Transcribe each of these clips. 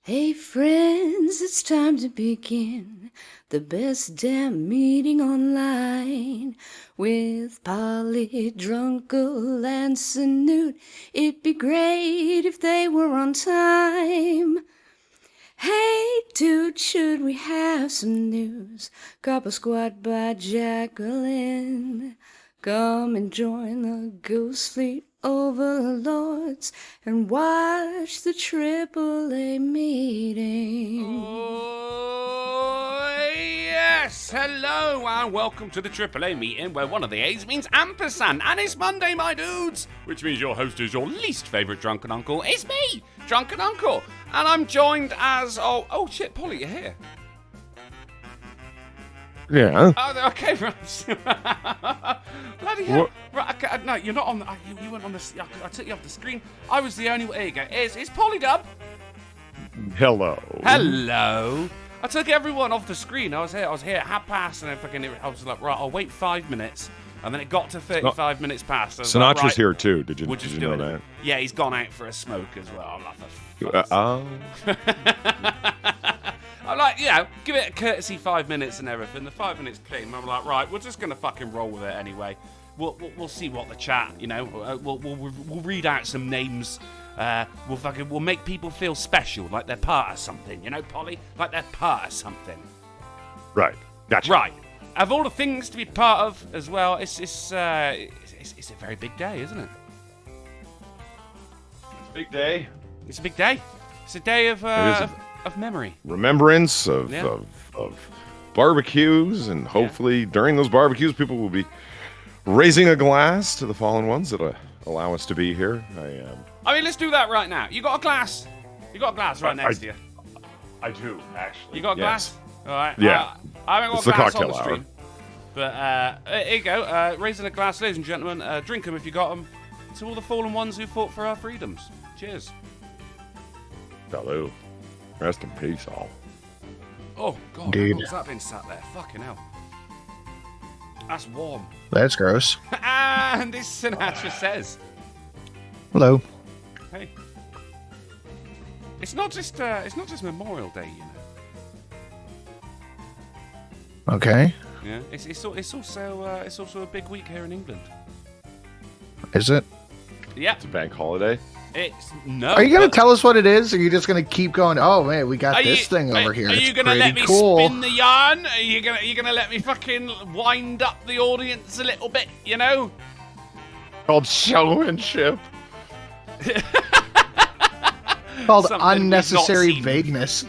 Hey friends, it's time to begin the best damn meeting online with Polly, Drunken, and Snoot. It'd be great if they were on time. Hey dude, should we have some news? Copper Squad by Jacqueline. Come and join the Goose Fleet overlords and watch the AAA meeting. Oh, yes! Hello and welcome to the AAA meeting where one of the A's means ampersand, and it's Monday, my dudes! Which means your host is your least favourite drunken uncle. It's me, Drunken Uncle! And I'm joined as... Oh shit, Polly, you're here. Yeah. Oh, okay, right. Bloody hell. Right, okay, no, you're not on the... You weren't on the... I took you off the screen. I was the only... There you go. It's Polydub. Hello. Hello. I took everyone off the screen. I was here at 1:30 and I was like, right, I'll wait 5 minutes. And then it got to 35 minutes past. Sinatra's like, right, here too. Did you know it. that? Yeah, he's gone out for a smoke as well. I'm like, give it a courtesy 5 minutes and everything. The 5 minutes came. I'm like, right, we're just gonna fucking roll with it anyway. We'll see what the chat, we'll read out some names. We'll make people feel special, like they're part of something, Polly, like they're part of something. Right. Gotcha. Right. Of all the things to be part of as well, it's a very big day, isn't it? It's a big day. It's a big day. It's a day of memory. Remembrance of barbecues, and hopefully during those barbecues, people will be raising a glass to the fallen ones that allow us to be here. I mean, let's do that right now. You got a glass? You got a glass right next to you? I do, actually. You got a glass? All right. Yeah. I haven't got It's a the glass on cocktail the stream. But here you go. Raising a glass, ladies and gentlemen. Drink them if you got them. To all the fallen ones who fought for our freedoms. Cheers. Hello. Rest in peace, all. Oh, God. Indeed. How long's that been sat there? Fucking hell. That's warm. That's gross. And this Sinatra says. Hello. Hey. It's not just Memorial Day, Okay. Yeah. It's also a big week here in England. Is it? Yeah. It's a bank holiday. It's no. Are you going to tell us what it is? Or are you just going to keep going, oh, man, we got this thing over here. Are you going to let me spin the yarn? Are you gonna let me fucking wind up the audience a little bit, Called showmanship. Called Something we've not unnecessary seen. vagueness.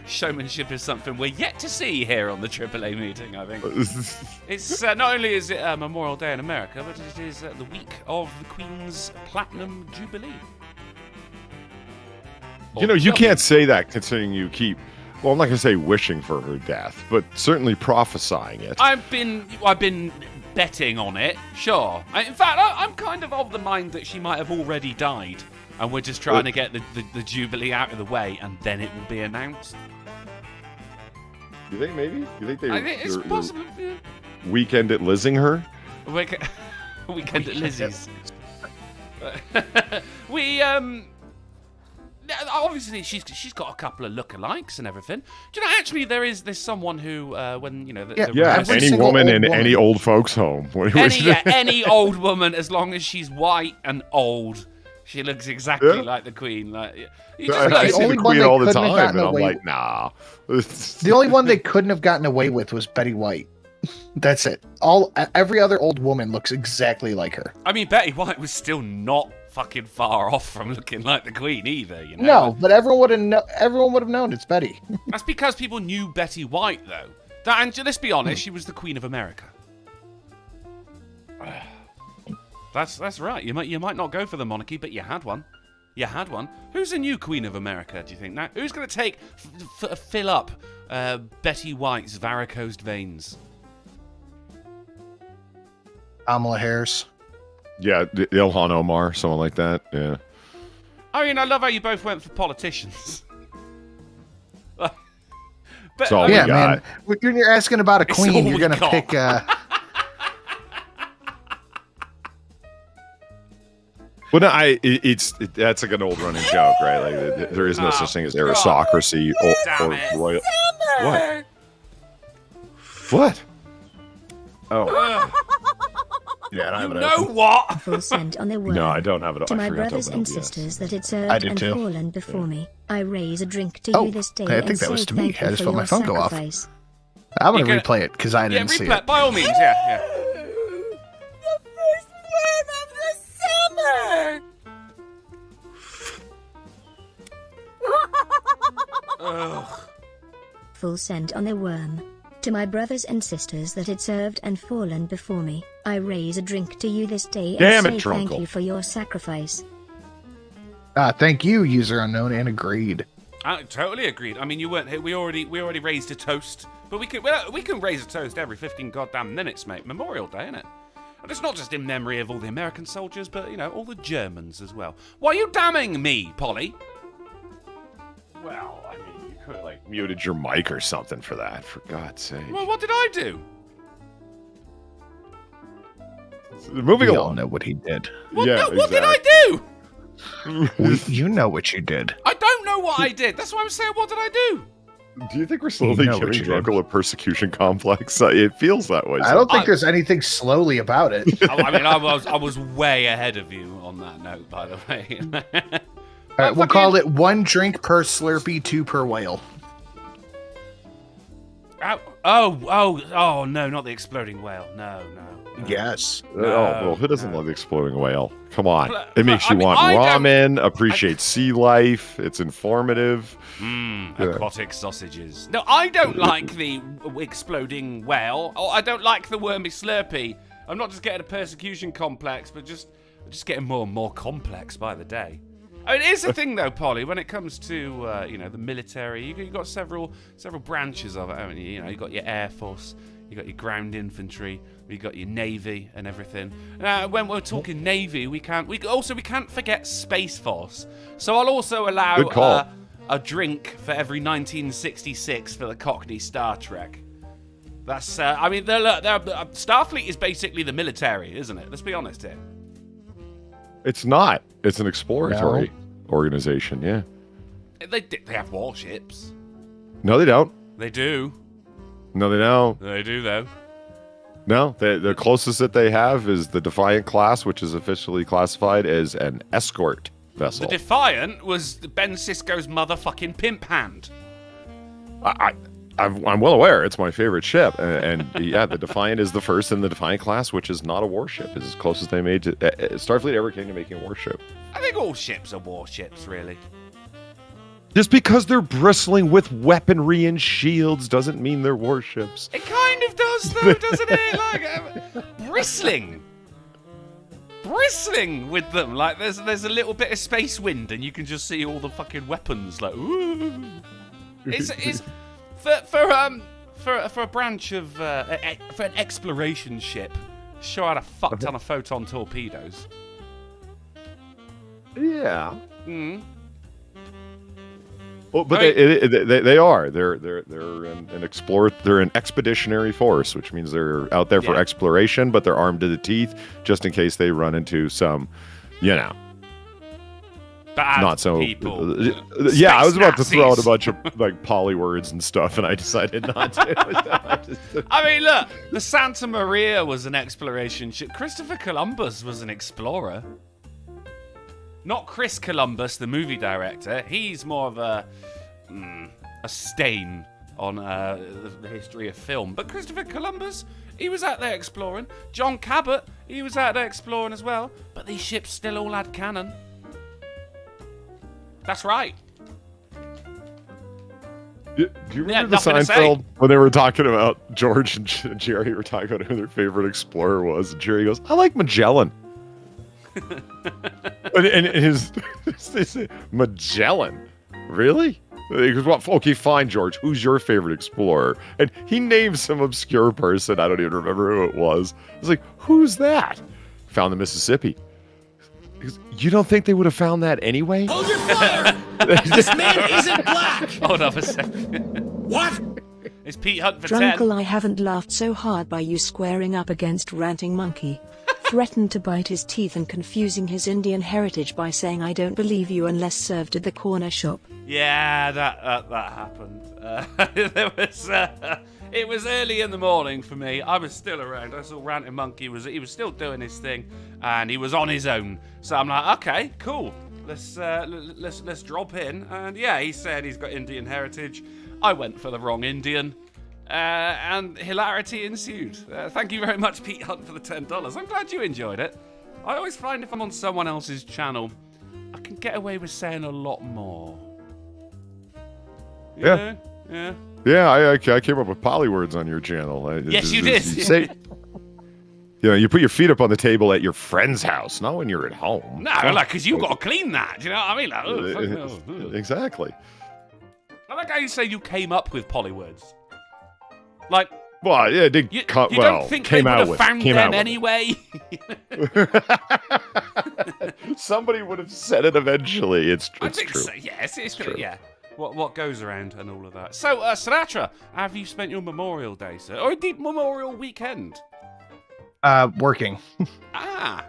Showmanship is something we're yet to see here on the AAA meeting, I think. It's not only is it Memorial Day in America, but it is the week of the Queen's Platinum Jubilee. You can't say that considering you keep, well, I'm not going to say wishing for her death, but certainly prophesying it. I've been betting on it, sure. In fact, I'm kind of the mind that she might have already died, and we're just trying to get the Jubilee out of the way, and then it will be announced. You think maybe? You think I think it's possible. Yeah. Weekend at Lizzing her? Weekend at Lizzie's. Obviously she's got a couple of lookalikes and everything. Do you know? Actually, there's someone who Any woman in any old folks' home. Any old woman, as long as she's white and old, she looks exactly like the Queen. Like I see the Queen all the time, and I'm like, nah. The only one they couldn't have gotten away with was Betty White. That's it. Every other old woman looks exactly like her. I mean, Betty White was still not fucking far off from looking like the Queen either, No, but everyone would have known it's Betty. That's because people knew Betty White, though. And let's be honest, she was the Queen of America. That's right. You might not go for the monarchy, but you had one. You had one. Who's the new Queen of America, do you think? Now, who's going to fill up Betty White's varicosed veins? Kamala Harris. Yeah, Ilhan Omar, someone like that. Yeah. I mean, I love how you both went for politicians. But, That's all we got. Man. When you're asking about a queen, you're going to pick... Well, no, that's like an old running joke, right? Like there is no such thing as aristocracy or royal. What? What? Oh. Yeah, I You know what? Full sent on their word. No, I don't have it. To I my forgot to brothers open and OBS. sisters that had served I did and too. fallen before me, I raise a drink to Oh, you this day. I think and that was say to me. thank I you just for felt my your phone go off. sacrifice. I'm gonna You replay it because I Yeah, didn't see replay it. by all means. Yeah. The first word of the summer. Ugh. Full sent on their worm. To my brothers and sisters that had served and fallen before me, I raise a drink to you this day Damn and it, say thank Drunkle. you for your sacrifice. Thank you, user unknown, and agreed. I totally agreed. I mean, you weren't here. We already raised a toast, but we can raise a toast every 15 goddamn minutes, mate. Memorial Day, innit? And it's not just in memory of all the American soldiers, but all the Germans as well. Why are you damning me, Polly? Well, I mean, you could have muted your mic or something for that. For God's sake. Well, what did I do? Moving We all along. know what he did. What, Yeah, no, what did I do? You know what you did. I don't know what I did. That's why I'm saying, what did I do? Do you think we're slowly You know what giving you did. Drunkle a persecution complex? It feels that way. I don't think there's anything slowly about it. I mean, I was way ahead of you on that note, by the way. All right, we'll call it 1 drink per Slurpee, 2 per whale. Oh, no, not the exploding whale. No. Yes. Oh, well, who doesn't love the exploding whale? Come on. But- It makes but, you I want mean, I don't- ramen, appreciate sea life. It's informative. Aquatic sausages. No, I don't like the exploding whale. Or I don't like the wormy Slurpee. I'm not just getting a persecution complex, but just getting more and more complex by the day. I mean, it is a thing though, Polly. When it comes to the military, you've got several branches of it, haven't you? You got your Air Force, you got your ground infantry, you got your Navy and everything. When we're talking Navy, we can't forget Space Force. So I'll also allow Good call. a drink for every 1966 for the Cockney Star Trek. That's Starfleet is basically the military, isn't it? Let's be honest here. It's not. It's an exploratory organization, yeah. They have warships. No, they don't. They do. No, they don't. They do though. No, the closest that they have is the Defiant class, which is officially classified as an escort vessel. The Defiant was Ben Sisko's motherfucking pimp hand. I'm well aware. It's my favorite ship, and yeah, the Defiant is the first in the Defiant class, which is not a warship. It's as close as they made to Starfleet ever came to making a warship. I think all ships are warships, really. Just because they're bristling with weaponry and shields doesn't mean they're warships. It kind of does, though, doesn't it? Like bristling with them. Like there's a little bit of space wind, and you can just see all the fucking weapons. Like, ooh. It's for a branch of for an exploration ship. Sure had a fuck ton of photon torpedoes. Yeah. Mm. Well, but I they are. They're They're an expeditionary force, which means they're out there for exploration, but they're armed to the teeth just in case they run into some, Bad not so. people. Yeah, I was about to throw out a Nazis. bunch of poly words and stuff, and I decided not to. I mean, look, the Santa Maria was an exploration ship. Christopher Columbus was an explorer. Not Chris Columbus, the movie director. He's more of a stain on the history of film. But Christopher Columbus, he was out there exploring. John Cabot, he was out there exploring as well. But these ships still all had cannon. That's right. Do you remember the nothing to say. Seinfeld when they were talking about George and Jerry were talking about who their favorite explorer was? And Jerry goes, "I like Magellan." and his they say, Magellan, really? He goes, "Well, okay, fine, George. Who's your favorite explorer?" And he named some obscure person. I don't even remember who it was. I was like, "Who's that?" Found the Mississippi. He goes, "You don't think they would have found that anyway?" Hold your fire! This man isn't black! Hold up a second. What? It's Pete Hunt for 10. Drunkle, I haven't laughed so hard by you squaring up against Ranting Monkey. threatened to bite his teeth and confusing his Indian heritage by saying I don't believe you unless served at the corner shop. Yeah, that happened. It was early in the morning for me. I was still around. I saw Ranting Monkey he was still doing his thing, and he was on his own. So I'm like, okay, cool. Let's drop in. And yeah, he said he's got Indian heritage. I went for the wrong Indian, and hilarity ensued. Thank you very much, Pete Hunt, for the $10. I'm glad you enjoyed it. I always find if I'm on someone else's channel, I can get away with saying a lot more. You know? Yeah. Yeah, I came up with polywords on your channel. Yes, you did. You put your feet up on the table at your friend's house, not when you're at home. No, because you've got to clean that. Do you know what I mean? Like, oh, exactly. I like how you say you came up with polywords. Like, well, yeah, it did. You don't think they would have found them anyway? Somebody would have said it eventually. It's true. So. Yes, it's true. Yeah. What goes around and all of that. So, Sinatra, how have you spent your Memorial Day, sir? Or indeed Memorial Weekend? Working. I've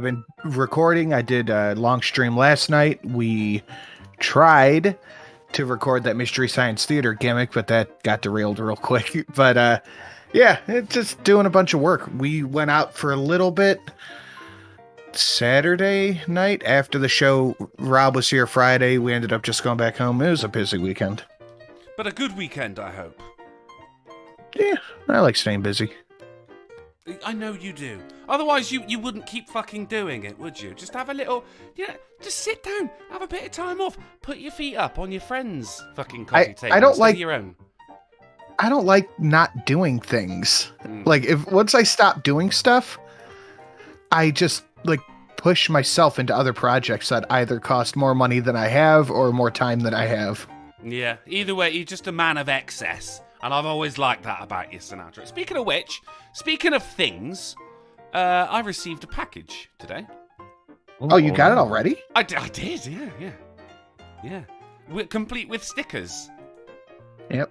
been recording. I did a long stream last night. We tried to record that Mystery Science Theater gimmick, but that got derailed real quick. But yeah, it's just doing a bunch of work. We went out for a little bit Saturday night after the show. Rob was here Friday. We ended up just going back home. It was a busy weekend. But a good weekend, I hope. Yeah, I like staying busy. I know you do. Otherwise, you wouldn't keep fucking doing it, would you? Just have a little, just sit down, have a bit of time off, put your feet up on your friend's fucking coffee table. I don't like your own. I don't like not doing things. Like once I stop doing stuff, I just push myself into other projects that either cost more money than I have or more time than I have. Yeah, either way, you're just a man of excess. And I've always liked that about you, Sinatra. Speaking of which, speaking of things, I received a package today. Oh, you got it already? I did, yeah. Complete with stickers. Yep.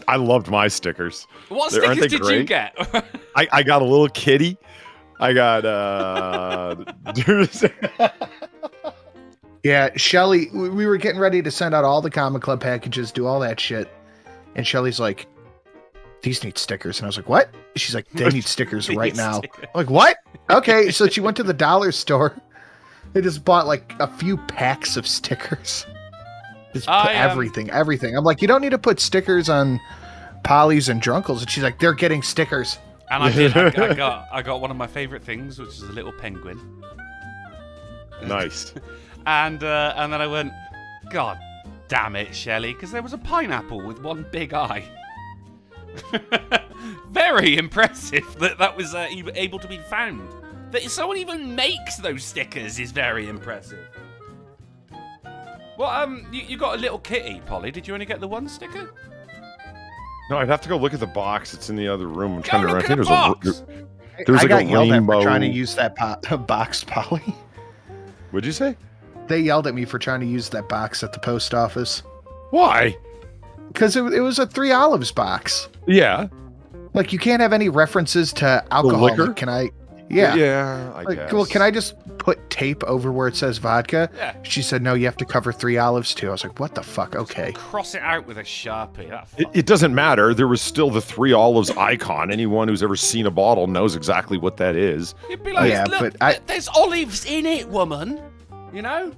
I loved my stickers. What stickers did you get? I got a little kitty. I got Yeah, Shelly, we were getting ready to send out all the Comic Club packages, do all that shit. And Shelly's like, these need stickers. And I was like, what? She's like, they need stickers right now. I'm like, what? Okay. So she went to the dollar store. They just bought a few packs of stickers. Just put everything. I'm like, you don't need to put stickers on Polly's and Drunkles. And she's like, they're getting stickers. And I did. I got one of my favorite things, which is a little penguin. Nice. And then I went, God damn it, Shelley, because there was a pineapple with one big eye. Very impressive that was able to be found. That someone even makes those stickers is very impressive. Well, you got a little kitty, Polly. Did you only get the one sticker? No, I'd have to go look at the box. It's in the other room. I'm Go trying to look remember. at the box. There's I got a yelled rainbow. at for trying to use that box, Polly. What'd you say? They yelled at me for trying to use that box at the post office. Why? Because it was a 3 Olives box. Yeah. You can't have any references to alcohol. liquor? Can I? Yeah. Yeah, I guess. Well, can I just put tape over where it says vodka? Yeah. She said, no, you have to cover 3 Olives too. I was like, what the fuck? Okay. Cross it out with a Sharpie. It doesn't matter. There was still the 3 Olives icon. Anyone who's ever seen a bottle knows exactly what that is. You'd be like, Yeah, look, but there's olives in it, woman. You know?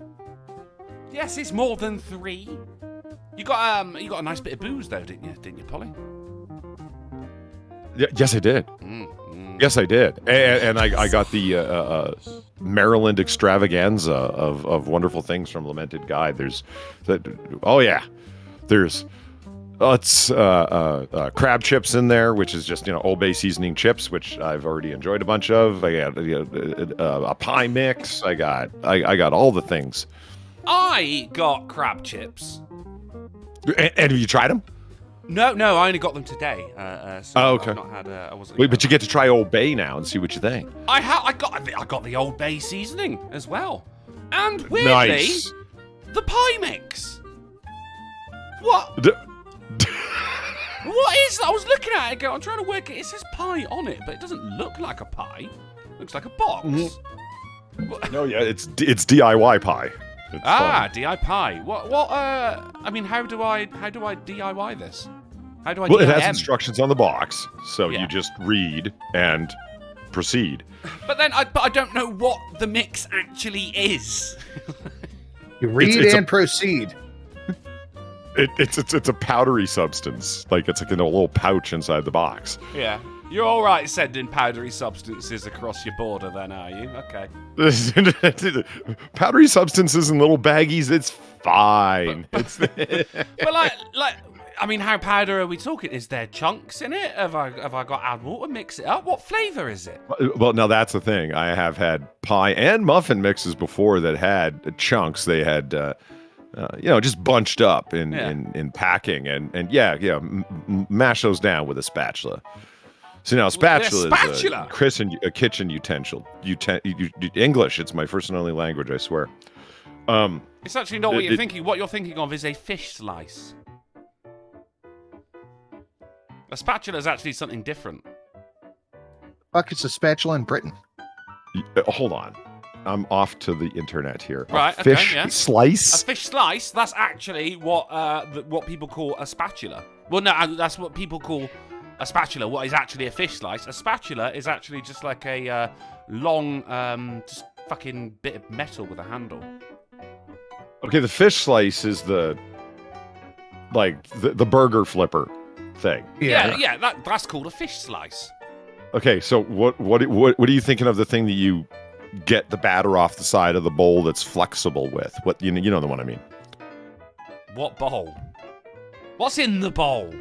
Yes, it's more than 3. You got a nice bit of booze though, didn't you, Polly? Yes, I did. Yes, I did. And I got the Maryland extravaganza of wonderful things from Lamented Guy. There's crab chips in there, which is just Old Bay seasoning chips, which I've already enjoyed a bunch of. I got a pie mix. I got all the things. I got crab chips. And have you tried them? No, I only got them today. So okay. I've not had. I wasn't. Wait, but you get to try Old Bay now and see what you think. I got the Old Bay seasoning as well, and weirdly, Nice. the pie mix. What? What is that? I was looking at it. I'm trying to work it. It says pie on it, but it doesn't look like a pie. It looks like a box. No, yeah, it's DIY pie. It's fun. DIY pie. What? I mean, how do I DIY this? How do I? Well, it has DIM? instructions on the box, so Yeah. you just read and proceed. But then, I don't know what the mix actually is. You read it's and proceed. It's a powdery substance, like it's like in a little pouch inside the box. Yeah. You're all right sending powdery substances across your border, then, are you? Okay. Powdery substances in little baggies, it's fine. But like, I mean, how powder are we talking? Is there chunks in it? Have I got to add water, mix it up? What flavor is it? Well, now that's the thing. I have had pie and muffin mixes before that had chunks. They had, just bunched up in packing, and mash those down with a spatula. So now, spatula is a kitchen utensil. English, it's my first and only language, I swear. It's actually not what you're thinking. What you're thinking of is a fish slice. A spatula is actually something different. Fuck, it's a spatula in Britain. Hold on. I'm off to the internet here. Right, a fish slice? A fish slice, that's actually what people call a spatula. Well, no, that's what people call a spatula. What is actually a fish slice? A spatula is actually just like a long, just fucking bit of metal with a handle. Okay, the fish slice is the burger flipper thing. Yeah, that's called a fish slice. Okay, so what are you thinking of the thing that you get the batter off the side of the bowl that's flexible with? What you know the one I mean? What bowl? What's in the bowl?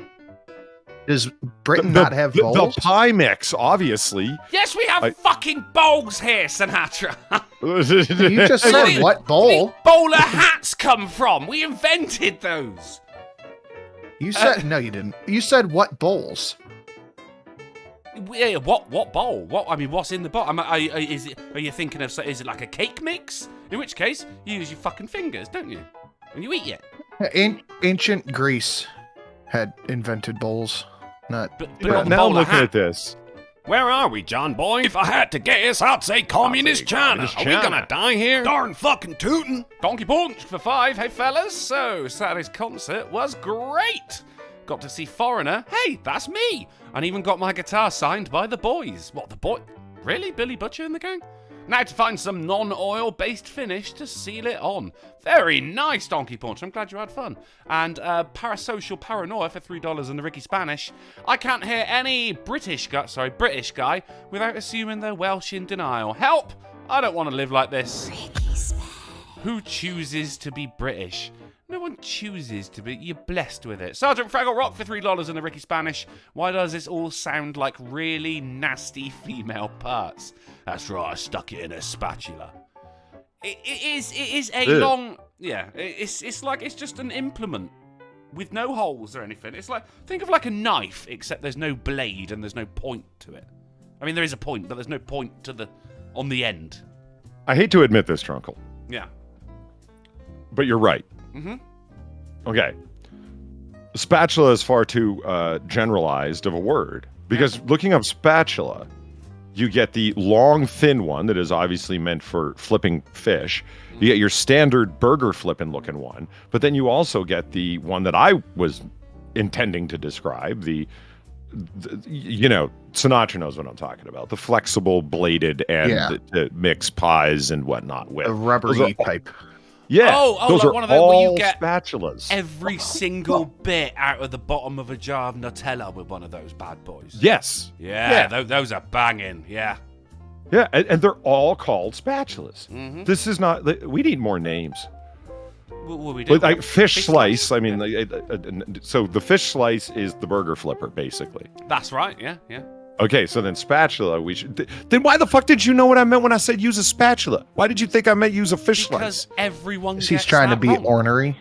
Does Britain not have bowls? The pie mix, obviously. Yes, we have fucking bowls here, Sinatra. You just said what bowl? Bowler hats come from. We invented those. You said no, you didn't. You said what bowls? Yeah, what bowl? What I mean, what's in the bowl? Are you thinking of? Is it like a cake mix? In which case, you use your fucking fingers, don't you? And you eat it. Ancient Greece had invented bowls. Not. But now I'm looking at this. Where are we, John boy? If I had to guess, I'd say communist China. Are we gonna die here? Darn fucking tootin'. Donkey punch for 5. Hey, fellas. So, Saturday's concert was great. Got to see Foreigner. Hey, that's me. And even got my guitar signed by the boys. What, the boy? Really? Billy Butcher and the gang? Now to find some non-oil-based finish to seal it on. Very nice, Donkey Punch. I'm glad you had fun. And Parasocial Paranoia for $3 in the Ricky Spanish. I can't hear any British guy without assuming they're Welsh in denial. Help! I don't want to live like this. Who chooses to be British? No one chooses to be. You're blessed with it. Sergeant Fraggle Rock for $3 in the Ricky Spanish. Why does this all sound like really nasty female parts? That's right, I stuck it in a spatula. It is a long... Yeah, it's just an implement with no holes or anything. It's like, think of like a knife, except there's no blade and there's no point to it. I mean, there is a point, but there's no point on the end. I hate to admit this, Trunkle. Yeah. But you're right. Mm-hmm. Okay. Spatula is far too generalized of a word. Because looking up spatula, you get the long, thin one that is obviously meant for flipping fish. You get your standard burger flipping looking one. But then you also get the one that I was intending to describe, the Sinatra knows what I'm talking about. The flexible bladed and to mix pies and whatnot with. A rubbery type. Yeah, those like are one of those all where you get spatulas. every single bit out of the bottom of a jar of Nutella with one of those bad boys. Yes. Yeah. Those are banging. Yeah. Yeah, and they're all called spatulas. Mm-hmm. This is not... We need more names. What we do? Like fish slice, I mean... so the fish slice is the burger flipper, basically. That's right, yeah. Okay, so then spatula, we should... Then why the fuck did you know what I meant when I said use a spatula? Why did you think I meant use a fish because slice? everyone He's gets trying to that be wrong. ornery.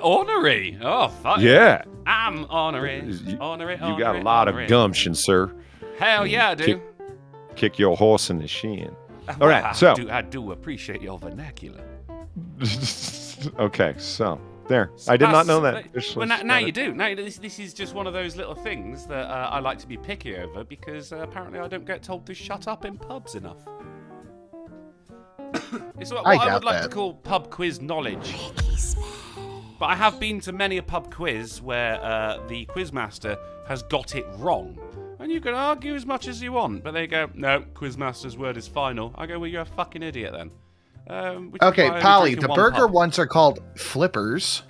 Ornery? Oh, fuck. Yeah. I'm ornery. Ornery. You got a lot of gumption, sir. Hell yeah, I do. Kick your horse in the shin. All right, so... I do appreciate your vernacular. Okay, so... There. I did not know that. Well, now you do. Now this is just one of those little things that I like to be picky over because apparently I don't get told to shut up in pubs enough. It's what I would like to call pub quiz knowledge. But I have been to many a pub quiz where the quizmaster has got it wrong. And you can argue as much as you want, but they go, no, quizmaster's word is final. I go, well, you're a fucking idiot then. Okay, Polly, the burger ones are called flippers.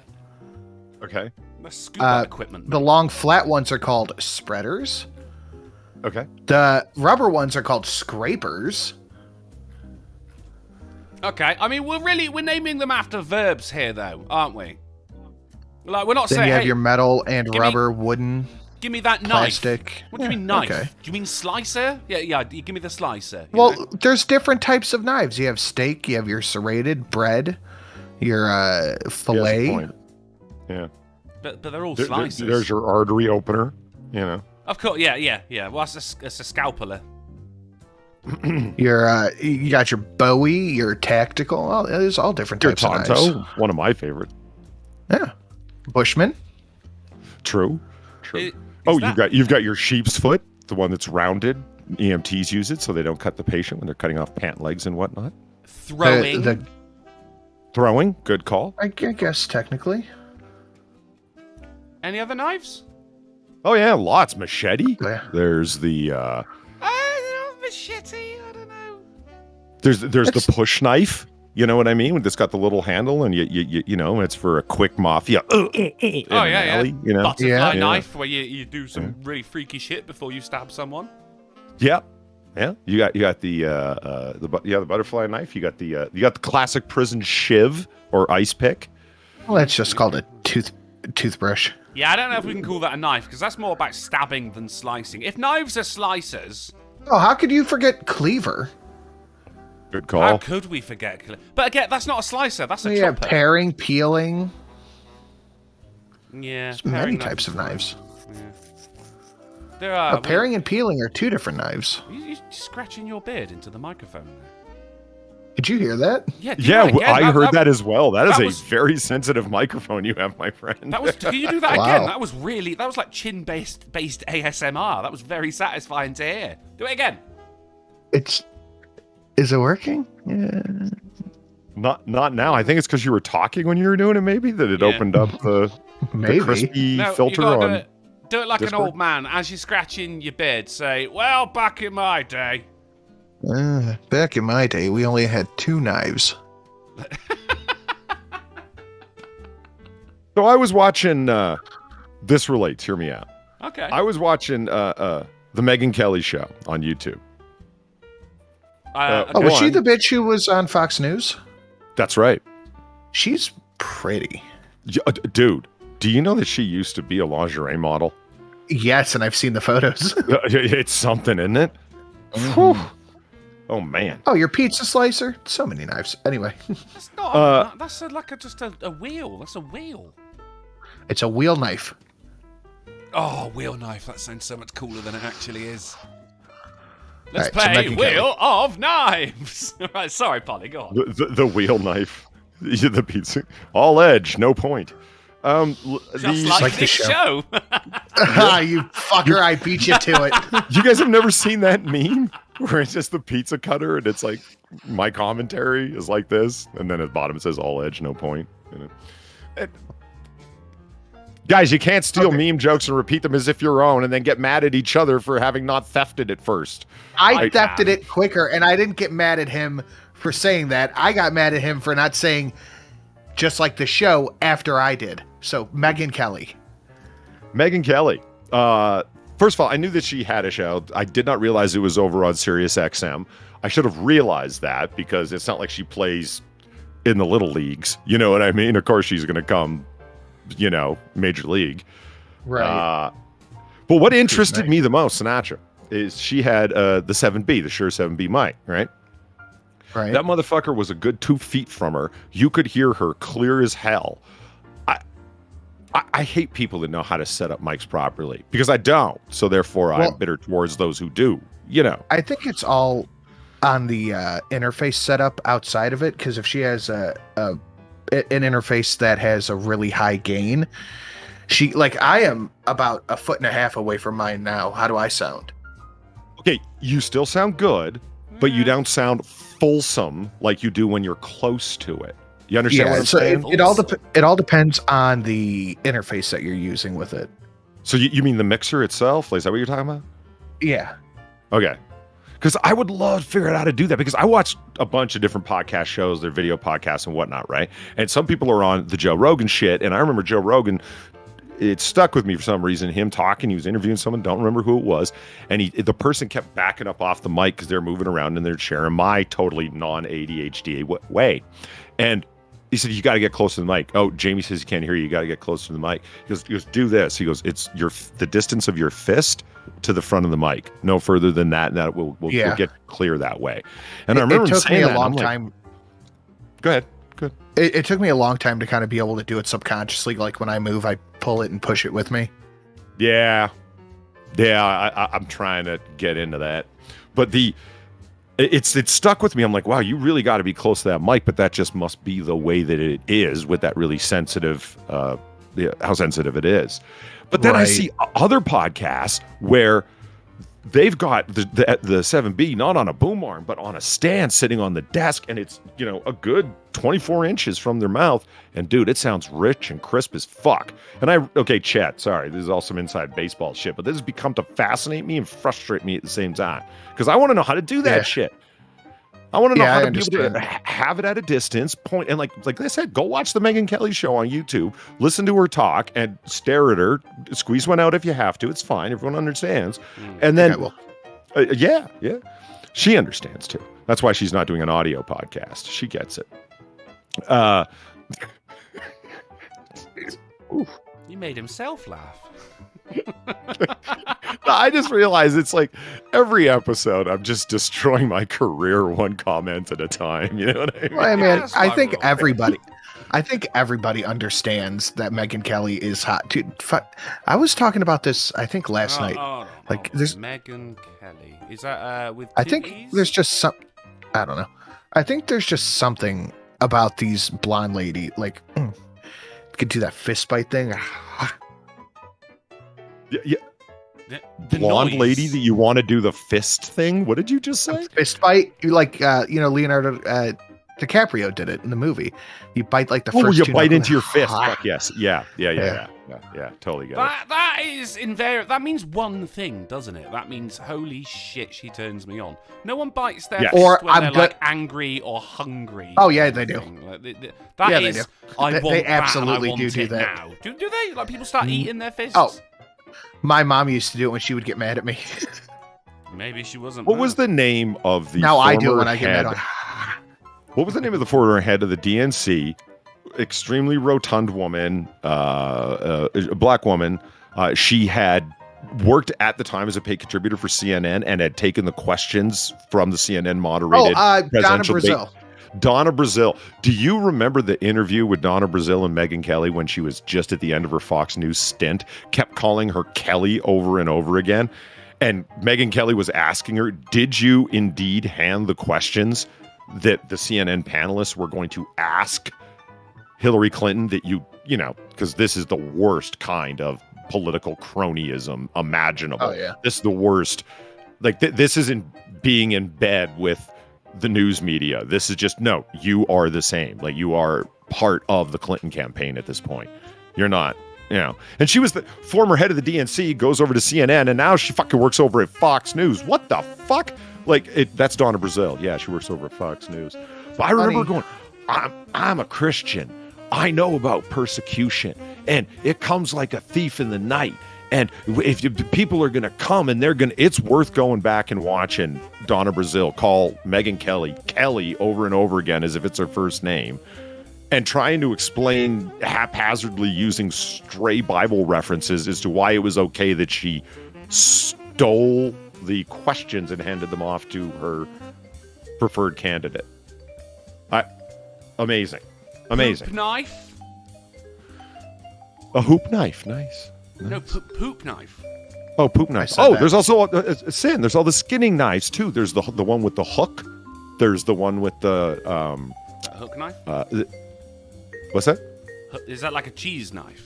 Okay. The scuba equipment. The long flat ones are called spreaders. Okay. The rubber ones are called scrapers. Okay, I mean, we're naming them after verbs here, though, aren't we? Like, we're not saying, Then you have hey, your metal and rubber, wooden, give me that plastic. knife. What do you mean knife? Okay. Do you mean slicer? Yeah, you give me the slicer. Well, know? there's different types of knives. You have steak, you have your serrated bread, your fillet. Yeah. But they're all slicers. There's your artery opener, you know. Of course, yeah. Well, it's a scalpeler. You got your Bowie, your tactical. There's all different types of knives. One of my favorite. Yeah. Bushman. True. Is You've got your sheep's foot, the one that's rounded. EMTs use it so they don't cut the patient when they're cutting off pant legs and whatnot. Throwing. Throwing, good call. I guess technically. Any other knives? Oh yeah, lots. Machete. Yeah. There's the machete. I don't know. There's the push knife. You know what I mean? When it's got the little handle and you know it's for a quick mafia. Alley, you know? Butterfly knife where you do some really freaky shit before you stab someone. Yeah. Yeah. You got the butterfly knife. You got the classic prison shiv or ice pick. Well, that's just called a toothbrush. Yeah, I don't know if we can call that a knife because that's more about stabbing than slicing. If knives are slicers. Oh, how could you forget cleaver? Good call. How could we forget? But again, that's not a slicer. That's a chopper. Paring, peeling. Yeah. There's many types of knives. Yeah. There are. Paring and peeling are two different knives. You're scratching your beard into the microphone there. Did you hear that? Yeah. I heard that as well. That is a very sensitive microphone you have, my friend. Can you do that again? That was like chin-based ASMR. That was very satisfying to hear. Do it again. Is it working? Yeah. Not now. I think it's because you were talking when you were doing it. Maybe that it opened up the crispy filter on. Do it like Discord. an old man as you're scratching your beard. Say, "Well, back in my day." Back in my day, we only had two knives. So I was watching. This relates. Hear me out. Okay. I was watching the Megyn Kelly show on YouTube. Was she the bitch who was on Fox News? That's right. She's pretty. Dude, do you know that she used to be a lingerie model? Yes, and I've seen the photos. It's something, isn't it? Mm-hmm. Oh, man. Oh, your pizza slicer? So many knives. Anyway. That's not that's just a wheel. That's a wheel. It's a wheel knife. Oh, wheel knife. That sounds so much cooler than it actually is. Let's Right, play so Wheel of Knives. Right, sorry, Polly, go on. The wheel knife. The pizza. All edge, no point. Just like this show. You fucker, I beat you to it. You guys have never seen that meme? Where it's just the pizza cutter and it's like, my commentary is like this. And then at the bottom it says all edge, no point. You know? Guys, you can't steal meme jokes and repeat them as if your own and then get mad at each other for having not thefted it first. I thefted it quicker, and I didn't get mad at him for saying that. I got mad at him for not saying just like the show after I did. So, Megyn Kelly. Megyn Kelly. First of all, I knew that she had a show. I did not realize it was over on Sirius XM. I should have realized that because it's not like she plays in the little leagues. You know what I mean? Of course, she's going to come, major league. Right. But what interested me the most, Sinatra, is she had the 7B, the Shure 7B mic, right? Right. That motherfucker was a good 2 feet from her. You could hear her clear as hell. I hate people that know how to set up mics properly because I don't. So therefore, I'm bitter towards those who do. I think it's all on the interface setup outside of it. Because if she has a an interface that has a really high gain. I am about 1.5 feet away from mine now. How do I sound? Okay, you still sound good, but you don't sound fulsome like you do when you're close to it. You understand what I'm saying? It all depends on the interface that you're using with it. So you mean the mixer itself? Is that what you're talking about? Yeah. Okay. Because I would love to figure out how to do that, because I watched a bunch of different podcast shows, their video podcasts and whatnot, right? And some people are on the Joe Rogan shit, and I remember Joe Rogan, it stuck with me for some reason. Him talking, he was interviewing someone, don't remember who it was, and the person kept backing up off the mic because they're moving around in their chair in my totally non-ADHD way. And he said, you got to get close to the mic. Oh, Jamie says he can't hear you. You got to get close to the mic. He goes, do this. He goes, it's the distance of your fist to the front of the mic. No further than that, and that we'll get clear that way. And I remember it took me a long time. Go ahead. Good. It took me a long time to kind of be able to do it subconsciously. Like when I move, I pull it and push it with me. Yeah. I'm trying to get into that, but it's stuck with me. I'm like, wow, you really got to be close to that mic, but that just must be the way that it is with that really sensitive, how sensitive it is. But then I see other podcasts where they've got the 7B not on a boom arm, but on a stand sitting on the desk, and it's, a good 24 inches from their mouth. And dude, it sounds rich and crisp as fuck. And Chet, sorry, this is all some inside baseball shit, but this has become to fascinate me and frustrate me at the same time, because I want to know how to do that shit. I want to know how to be able to have it at a distance, point, and like I said, go watch the Megyn Kelly show on YouTube, listen to her talk, and stare at her. Squeeze one out if you have to. It's fine. Everyone understands. And then, yeah, she understands too. That's why she's not doing an audio podcast. She gets it. He made himself laugh. I just realized it's like every episode I'm just destroying my career one comment at a time. You know what I mean? Well, I think everybody understands that Megyn Kelly is hot. Dude, I was talking about this, I think, last night. There's Megyn Kelly. Is that with I think there's just some, I don't know. I think there's just something about these blonde lady, could do that fist bite thing. Yeah. The blonde lady that you want to do the fist thing? What did you just say? Fist bite? Leonardo DiCaprio did it in the movie. You bite the first. You bite into your fist. Fuck yes. Yeah. Totally get it. That is invariable. That means one thing, doesn't it? That means holy shit, she turns me on. No one bites their fist when they're angry or hungry. Oh yeah, they do. They do. They absolutely do that. Now. Do they? Like people start eating their fists? Oh. My mom used to do it when she would get mad at me. Maybe she wasn't. What was the name of the? Now I do it when I get mad. What was the name of the former head of the DNC? Extremely rotund woman, a black woman. She had worked at the time as a paid contributor for CNN and had taken the questions from the CNN moderated Donna Brazile. Donna Brazile. Do you remember the interview with Donna Brazile and Megyn Kelly when she was just at the end of her Fox News stint? Kept calling her Kelly over and over again. And Megyn Kelly was asking her, did you indeed hand the questions that the CNN panelists were going to ask Hillary Clinton, that because this is the worst kind of political cronyism imaginable. Oh, yeah. This is the worst. This isn't being in bed with the news media. This is just, no, you are the same. You are part of the Clinton campaign at this point. You're not, And she was the former head of the DNC, goes over to CNN, and now she fucking works over at Fox News. What the fuck? That's Donna Brazile. Yeah, she works over at Fox News. But I remember going, I'm a Christian. I know about persecution, and it comes like a thief in the night. And if people are going to come and it's worth going back and watching Donna Brazile call Megyn Kelly over and over again as if it's her first name, and trying to explain haphazardly using stray Bible references as to why it was okay that she stole the questions and handed them off to her preferred candidate. Amazing. Hoop knife? A hoop knife. Nice. No, poop knife. Oh, poop knife. There's also a sin. There's all the skinning knives too. There's the one with the hook. There's the one with the hook knife. What's that? Is that like a cheese knife?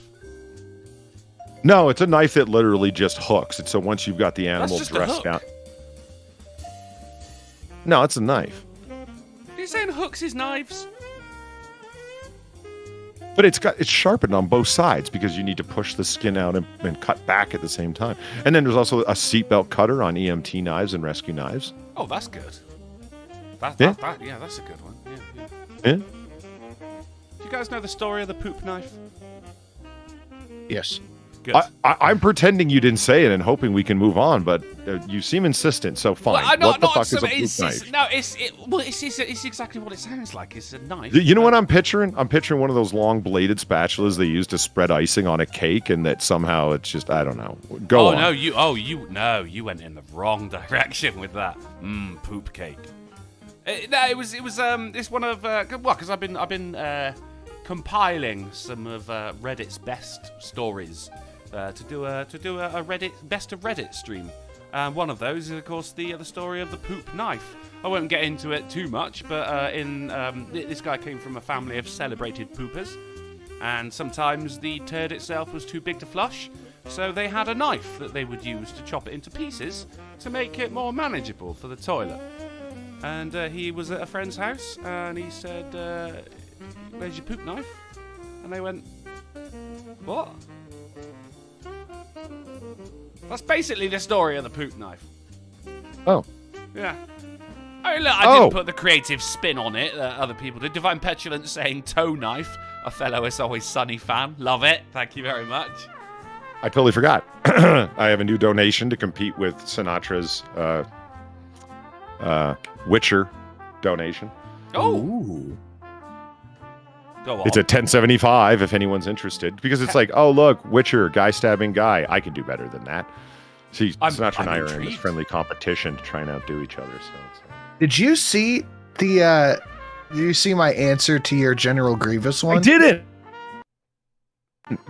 No, it's a knife that literally just hooks. And so once you've got the animal just a dressed hook. down. No, it's a knife. Are you saying hooks is knives? But it's sharpened on both sides because you need to push the skin out and cut back at the same time. And then there's also a seatbelt cutter on EMT knives and rescue knives. Oh, that's good. That's a good one. Yeah. Do you guys know the story of the poop knife? Yes. Good. I'm pretending you didn't say it and hoping we can move on, but you seem insistent, so fine. Well, what the fuck is a poop knife? It's exactly what it sounds like. It's a knife. You know what I'm picturing? I'm picturing one of those long bladed spatulas they use to spread icing on a cake, and that somehow it's just, I don't know. Go on. You went in the wrong direction with that. Poop cake. It's one of because I've been compiling some of Reddit's best stories to do a Reddit best of Reddit stream. One of those is, of course, the story of the poop knife. I won't get into it too much, but this guy came from a family of celebrated poopers, and sometimes the turd itself was too big to flush, so they had a knife that they would use to chop it into pieces to make it more manageable for the toilet. And he was at a friend's house, and he said, "Where's your poop knife?" And they went, "What?" That's basically the story of the poop knife. Oh. Yeah. I mean, look, I didn't put the creative spin on it that other people did. Divine Petulance saying toe knife. A fellow It's Always Sunny fan. Love it. Thank you very much. I totally forgot. I have a new donation to compete with Sinatra's Witcher donation. Oh. Ooh. Go on. It's at 1075 if anyone's interested. Because it's like, oh, look, Witcher, guy stabbing guy. I can do better than that. See, Sinatra and I are in this friendly competition to try and outdo each other. So Did you see the did you see my answer to your General Grievous one? I didn't.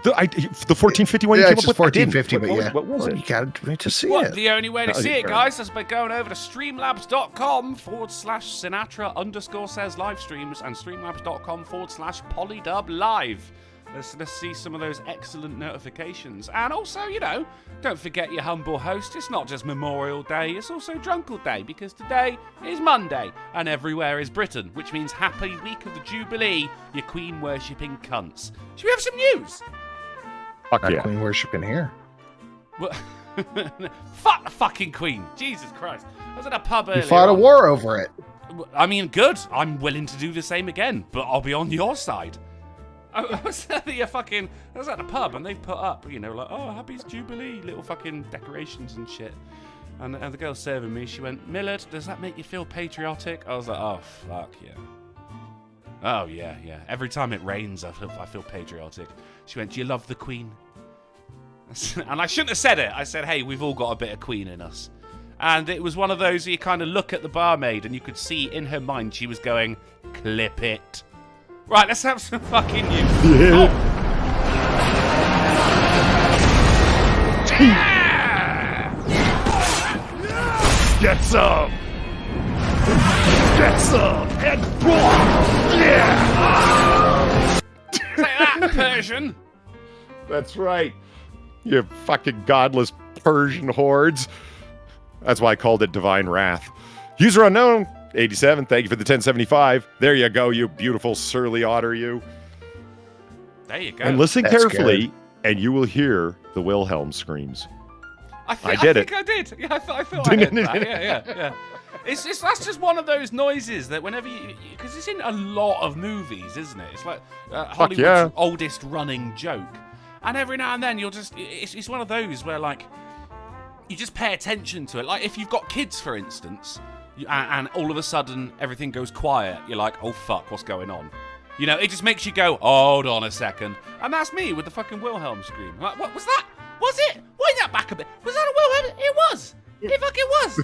The 1451 you Yeah, came it's up just with? I didn't. 1450, but yeah. What was it? You gotta to see Well, it. the only way to Oh, see yeah, it, fair guys, is by going over to streamlabs.com/Sinatra_says live streams and streamlabs.com/polydub live. Let's see some of those excellent notifications. And also, don't forget your humble host. It's not just Memorial Day, it's also Drunken Day, because today is Monday, and everywhere is Britain, which means happy week of the Jubilee, you queen worshipping cunts. Should we have some news? Fuck Not yeah. Queen worshiping here. What? Fuck the fucking queen. Jesus Christ. I was at a pub earlier. You fought a war over it. I mean, good. I'm willing to do the same again, but I'll be on your side. I was at the pub, and they've put up, like, oh, happy Jubilee, little fucking decorations and shit. And the girl serving me, she went, "Millard, does that make you feel patriotic?" I was like, oh, fuck yeah. Oh, yeah. Every time it rains, I feel patriotic. She went, "Do you love the Queen?" And I shouldn't have said it. I said, "Hey, we've all got a bit of Queen in us." And it was one of those where you kind of look at the barmaid, and you could see in her mind she was going, "Clip it." Right, let's have some fucking news. Yeah. Get some! Get some! And yeah! Take that, Persian. That's right. You fucking godless Persian hordes. That's why I called it Divine Wrath. User unknown, 87. Thank you for the 1075. There you go, you beautiful surly otter, you. There you go. And listen That's carefully, good. and you will hear the Wilhelm screams. I did think I did. Yeah, I thought I heard that. Yeah. It's that's just one of those noises that whenever because it's in a lot of movies, isn't it? It's like Hollywood's oldest running joke. And every now and then it's one of those where like you just pay attention to it. Like if you've got kids, for instance, and all of a sudden everything goes quiet, you're like, oh fuck, what's going on? It just makes you go, hold on a second. And that's me with the fucking Wilhelm scream. Like, what was that? Was it? Wind that back a bit. Was that a Wilhelm? It was. It fucking was.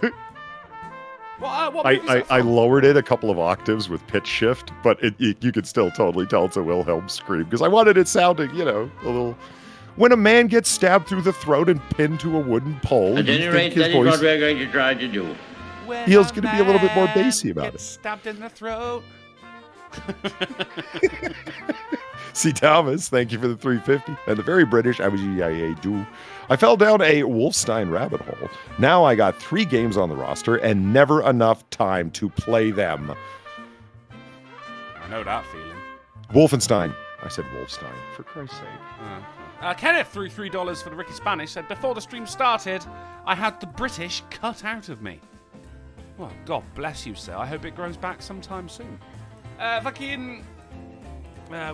What movie is that I from? lowered it a couple of octaves with pitch shift, but you could still totally tell it's a Wilhelm scream because I wanted it sounding, a little. When a man gets stabbed through the throat and pinned to a wooden pole, At any rate, that is what we're going to try to do. When He's going to be a little bit more man bassy about gets it. Stabbed in the throat. C. Thomas, thank you for the 350. And the very British, do. I fell down a Wolfenstein rabbit hole. Now I got 3 games on the roster and never enough time to play them. I know that feeling. Wolfenstein. I said Wolfstein, for Christ's sake. Kenneth threw $3 for the Ricky Spanish, said, before the stream started, I had the British cut out of me. Well, God bless you, sir. I hope it grows back sometime soon. Where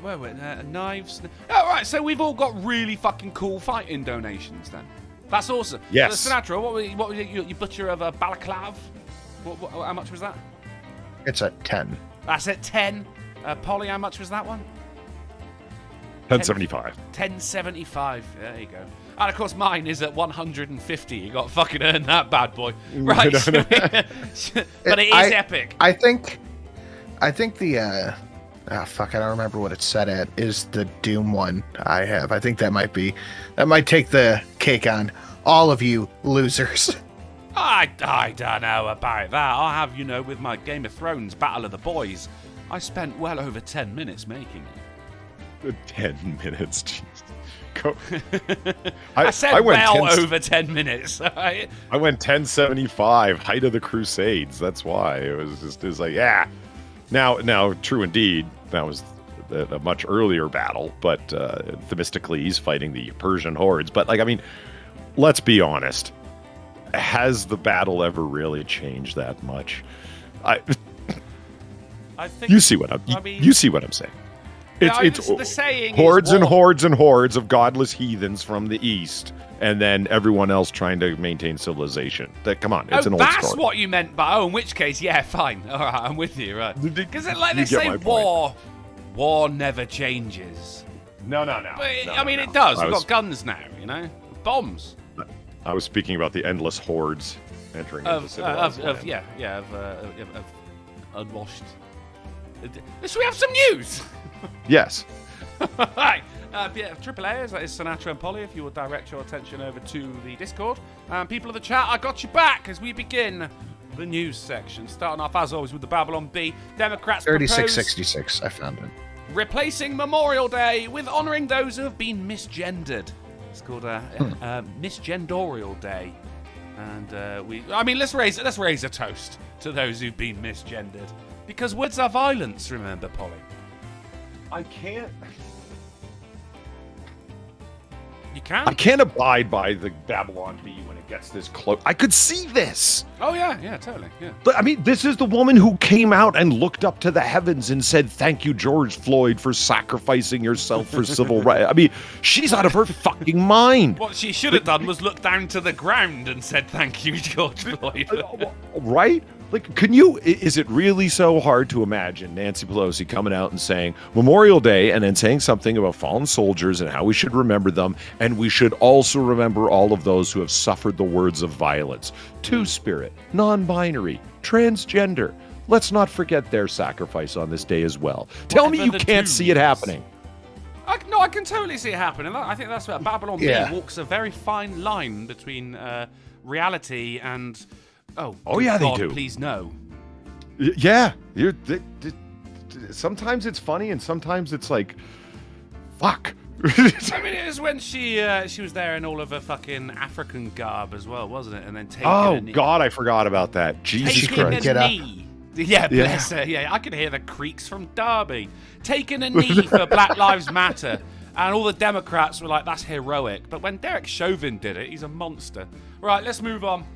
were it? Knives. Oh, right, so we've all got really fucking cool fighting donations then. That's awesome. Yes. Sinatra, what was your butcher of a balaclav? How much was that? It's at 10. That's at 10. Polly, how much was that one? 1075. 1075. There you go. And of course, mine is at 150. You got to fucking earn that bad boy, right? But it is epic. I think the fuck, I don't remember what it's set at. Is the Doom one I have? I think that might take the cake on all of you losers. I don't know about that. I have, with my Game of Thrones Battle of the Boys, I spent well over 10 minutes making it. 10 minutes, jeez. I said over 10 minutes. I went 1075, height of the Crusades. That's why it was like, yeah. Now, true indeed, that was a much earlier battle, but Themistocles fighting the Persian hordes. But let's be honest. Has the battle ever really changed that much? I think you see what I'm saying. It's the saying hordes and hordes and hordes of godless heathens from the east, and then everyone else trying to maintain civilization. Come on, it's an old story. That's what you meant by, in which case, yeah, fine. All right, I'm with you, right? Because they say war never changes. No. But, it does. We've got guns now, bombs. I was speaking about the endless hordes entering into civilized land. of unwashed. Should we have some news? Yes. Right. AaA, that is Sinatra and Polly, if you will direct your attention over to the Discord. People of the chat, I got you back as we begin the news section. Starting off, as always, with the Babylon Bee. Democrats 3666, I found it. Replacing Memorial Day with honouring those who have been misgendered. It's called Misgendorial Day. And let's raise a toast to those who've been misgendered. Because words are violence, remember, Polly. I can't. You can? I can't abide by the Babylon Bee when it gets this close. I could see this. Oh, yeah, totally, yeah. But, this is the woman who came out and looked up to the heavens and said, thank you, George Floyd, for sacrificing yourself for civil rights. She's out of her fucking mind. What she should have done was look down to the ground and said, thank you, George Floyd. Right? Is it really so hard to imagine Nancy Pelosi coming out and saying Memorial Day and then saying something about fallen soldiers and how we should remember them, and we should also remember all of those who have suffered the words of violence? Two-spirit, non-binary, transgender. Let's not forget their sacrifice on this day as well. Tell me you can't see it happening. I can totally see it happening. I think that's where Babylon Bee walks a very fine line between reality and... Oh yeah, God, they do. Please no. Yeah, sometimes it's funny, and sometimes it's like, fuck. It was when she was there in all of her fucking African garb as well, wasn't it? And then taking a knee. God, I forgot about that. Jesus Christ! Get up. Yeah, bless her. Yeah, I could hear the creaks from Derby. Taking a knee for Black Lives Matter. And all the Democrats were like, that's heroic. But when Derek Chauvin did it, he's a monster. Right, let's move on.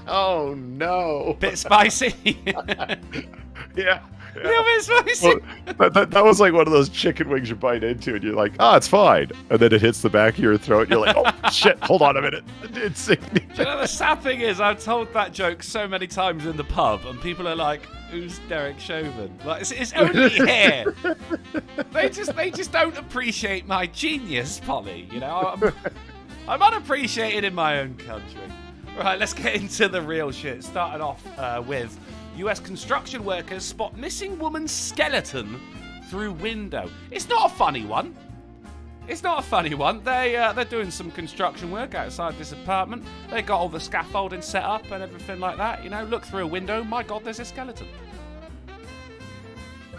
Oh no! Bit spicy. Yeah. A little bit spicy. Well, that was like one of those chicken wings you bite into, and you're like, it's fine. And then it hits the back of your throat, and you're like, oh shit! Hold on a minute. It's sick. The sad thing is, I've told that joke so many times in the pub, and people are like, "Who's Derek Chauvin?" Like, it's only here. They just don't appreciate my genius, Polly. I'm unappreciated in my own country. Right, let's get into the real shit. Starting off with US construction workers spot missing woman's skeleton through window. It's not a funny one. It's not a funny one. They're doing some construction work outside this apartment. They got all the scaffolding set up and everything like that. You know, look through a window. My God, there's a skeleton.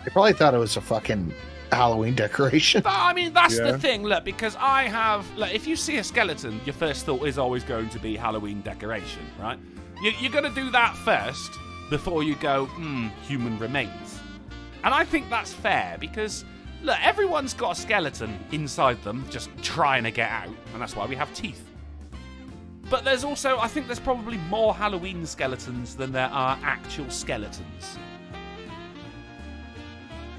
They probably thought it was a fucking Halloween decoration. But, I mean, that's the thing. Look, because if you see a skeleton, your first thought is always going to be Halloween decoration, right? You're going to do that first before you go, human remains. And I think that's fair because, look, everyone's got a skeleton inside them just trying to get out, and that's why we have teeth. But there's also, I think there's probably more Halloween skeletons than there are actual skeletons.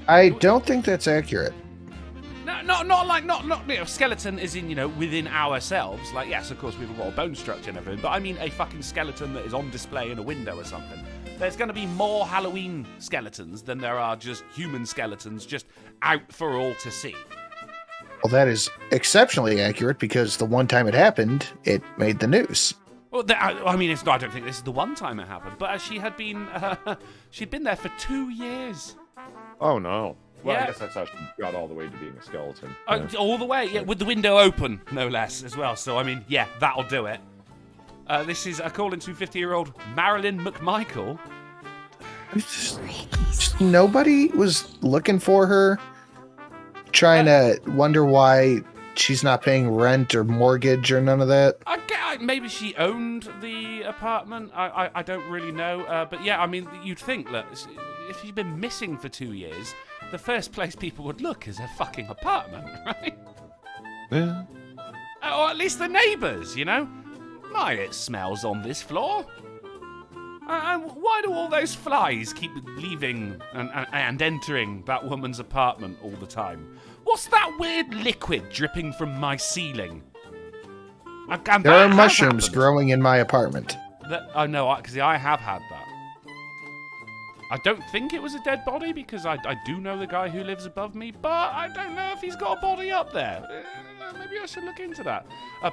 I don't think that's accurate. No, not skeleton is in, within ourselves. Like, yes, of course, we've got a bone structure and everything, but I mean a fucking skeleton that is on display in a window or something. There's going to be more Halloween skeletons than there are just human skeletons just out for all to see. Well, that is exceptionally accurate because the one time it happened, it made the news. Well, I mean, I don't think this is the one time it happened, but she'd been there for 2 years. Oh, no. Well, Yeah. I guess that's how she got all the way to being a skeleton. All the way, with the window open, no less, as well. So, I mean, yeah, that'll do it. This is a call into 50-year-old Marilyn McMichael. Nobody was looking for her, trying to wonder why she's not paying rent or mortgage or none of that. Maybe she owned the apartment. I don't really know. But yeah, I mean, you'd think that if she's been missing for 2 years, the first place people would look is her fucking apartment, right? Yeah. Or at least the neighbours, My, it smells on this floor. And why do all those flies keep leaving and entering that woman's apartment all the time? What's that weird liquid dripping from my ceiling? There are mushrooms growing in my apartment. Oh, no, because I have had that. I don't think it was a dead body because I do know the guy who lives above me, but I don't know if he's got a body up there. Maybe I should look into that.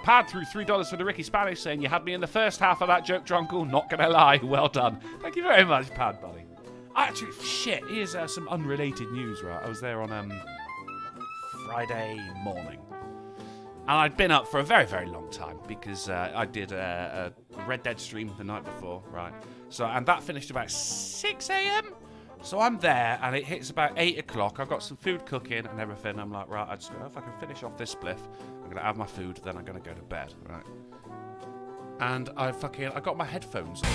Pad threw $3 for the Ricky Spanish saying, you had me in the first half of that joke, Drunken. Not gonna lie. Well done. Thank you very much, Pad, buddy. Actually, shit, here's some unrelated news, right? I was there on Friday morning. And I'd been up for a very, very long time because I did a Red Dead stream the night before, right? And that finished about 6 a.m. So I'm there, and it hits about 8 o'clock. I've got some food cooking and everything. I'm like, right, if I can finish off this spliff, I'm gonna have my food, then I'm gonna go to bed, right? And I got my headphones on.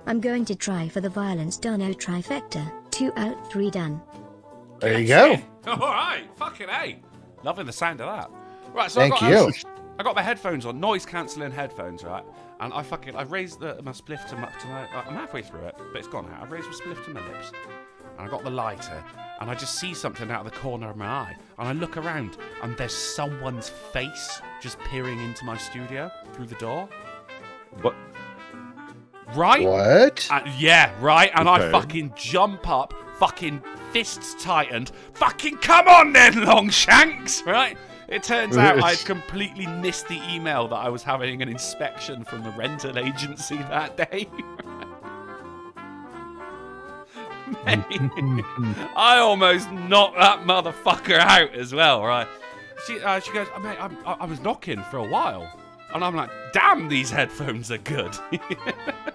I'm going to try for the violence Dono trifecta. 2 out 3 done. There you go. All right, fucking A. Loving the sound of that. Right, so Thank you. I got my headphones on, noise cancelling headphones, right? And I raised my spliff to my. I'm halfway through it, but it's gone out. I've raised my spliff to my lips, and I got the lighter, and I just see something out of the corner of my eye, and I look around, and there's someone's face just peering into my studio through the door. What? Right? What? Yeah, right. And Okay. I fucking jump up, fucking fists tightened. Fucking come on then, Longshanks, right? It turns out I'd completely missed the email that I was having an inspection from the rental agency that day. Mate, I almost knocked that motherfucker out as well, right? She goes, mate, I was knocking for a while. And I'm like, damn, these headphones are good.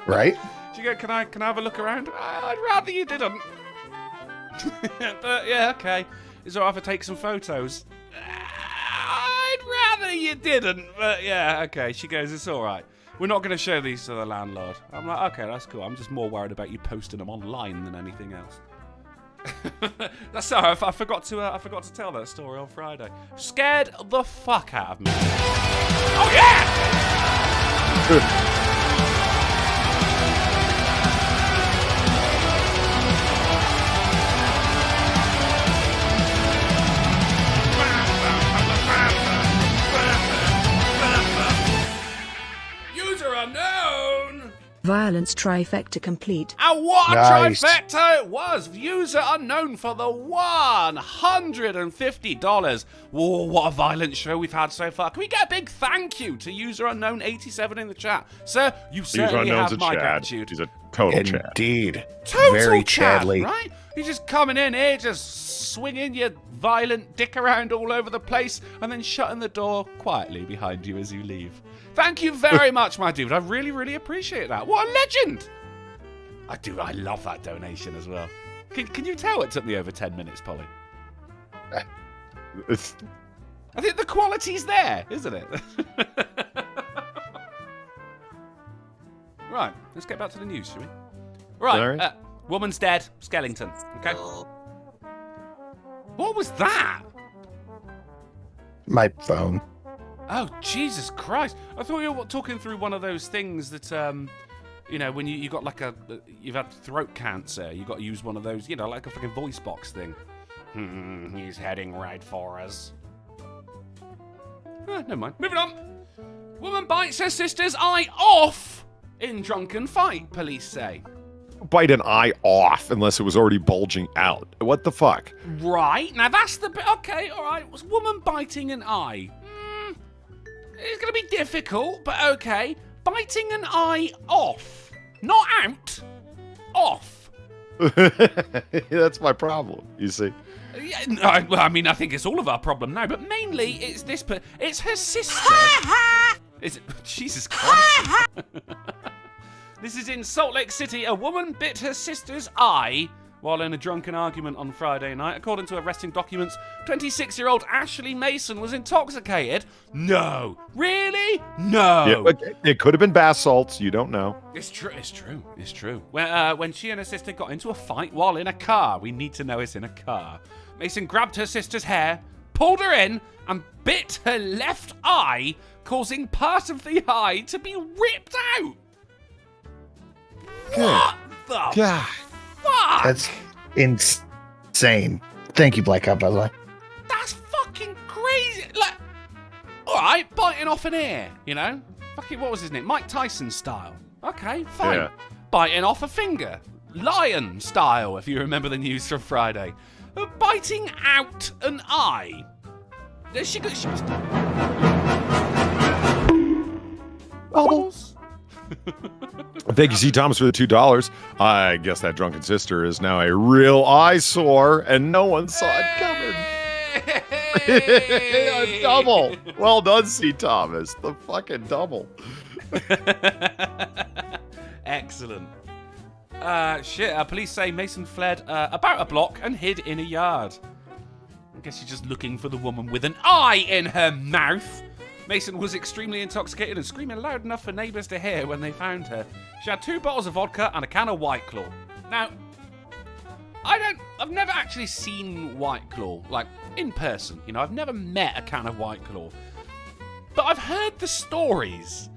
Right? She goes, can I have a look around? I'd rather you didn't. But yeah, okay. Is it all right if I take some photos? I'd rather you didn't. But yeah, okay. She goes, it's all right. We're not going to show these to the landlord. I'm like, okay, that's cool. I'm just more worried about you posting them online than anything else. That's sorry. I forgot to tell that story on Friday. Scared the fuck out of me. Oh yeah! User unknown. violence trifecta complete. And what a Nice. trifecta it was! User unknown for the $150. Whoa, what a violent show we've had so far. Can we get a big thank you to User Unknown 87 in the chat? Sir, you certainly have my gratitude. He's a total Chad. Indeed. Total Very Chad, Chadly. right? You're just coming in here, just swinging your violent dick around all over the place, and then shutting the door quietly behind you as you leave. Thank you very much, my dude. I really, really appreciate that. What a legend! I love that donation as well. Can you tell it took me over 10 minutes, Polly? It's, I think the quality's there, isn't it? Right, let's get back to the news, shall we? Right, woman's dead, skeleton, okay? What was that? My phone. Oh, Jesus Christ. I thought you were talking through one of those things that, you know, when you got like you've had throat cancer, you got to use one of those, you know, like a fucking voice box thing. He's heading right for us. Never mind. Moving on. Woman bites her sister's eye off in drunken fight, police say. bite an eye off unless it was already bulging out. What the fuck? Right, now that's the bit. Okay, alright. Was woman biting an eye? It's going to be difficult, but okay. Biting an eye off. Not out. Off. That's my problem, you see. Yeah, no, I mean, I think it's all of our problem now, but mainly it's this. It's her sister. Is it? Jesus Christ. This is in Salt Lake City. A woman bit her sister's eye while in a drunken argument on Friday night. According to arresting documents, 26-year-old Ashley Mason was intoxicated. No. Really? No. Yeah, but it could have been bath salts. You don't know. It's true. It's true. It's true. When she and her sister got into a fight while in a car, we need to know it's in a car. Mason grabbed her sister's hair, pulled her in, and bit her left eye, causing part of the eye to be ripped out. What the God. fuck? That's insane. Thank you, Black Ops, by the way. That's fucking crazy. Like, all right, biting off an ear, you know? Fucking, what was his name? Mike Tyson style. Okay, fine. Yeah. Biting off a finger. Lion style, if you remember the news from Friday. Biting out an eye. She was... Bubbles. Thank you, C. Thomas, for the $2. I guess that drunken sister is now a real eyesore, and no one saw it coming. A double. Well done, C. Thomas. The fucking double. Excellent. Police say Mason fled about a block and hid in a yard. I guess she's just looking for the woman with an eye in her mouth. Mason was extremely intoxicated and screaming loud enough for neighbours to hear when they found her. She had 2 bottles of vodka and a can of White Claw. Now, I've never actually seen White Claw, like, in person. You know, I've never met a can of White Claw. But I've heard the stories.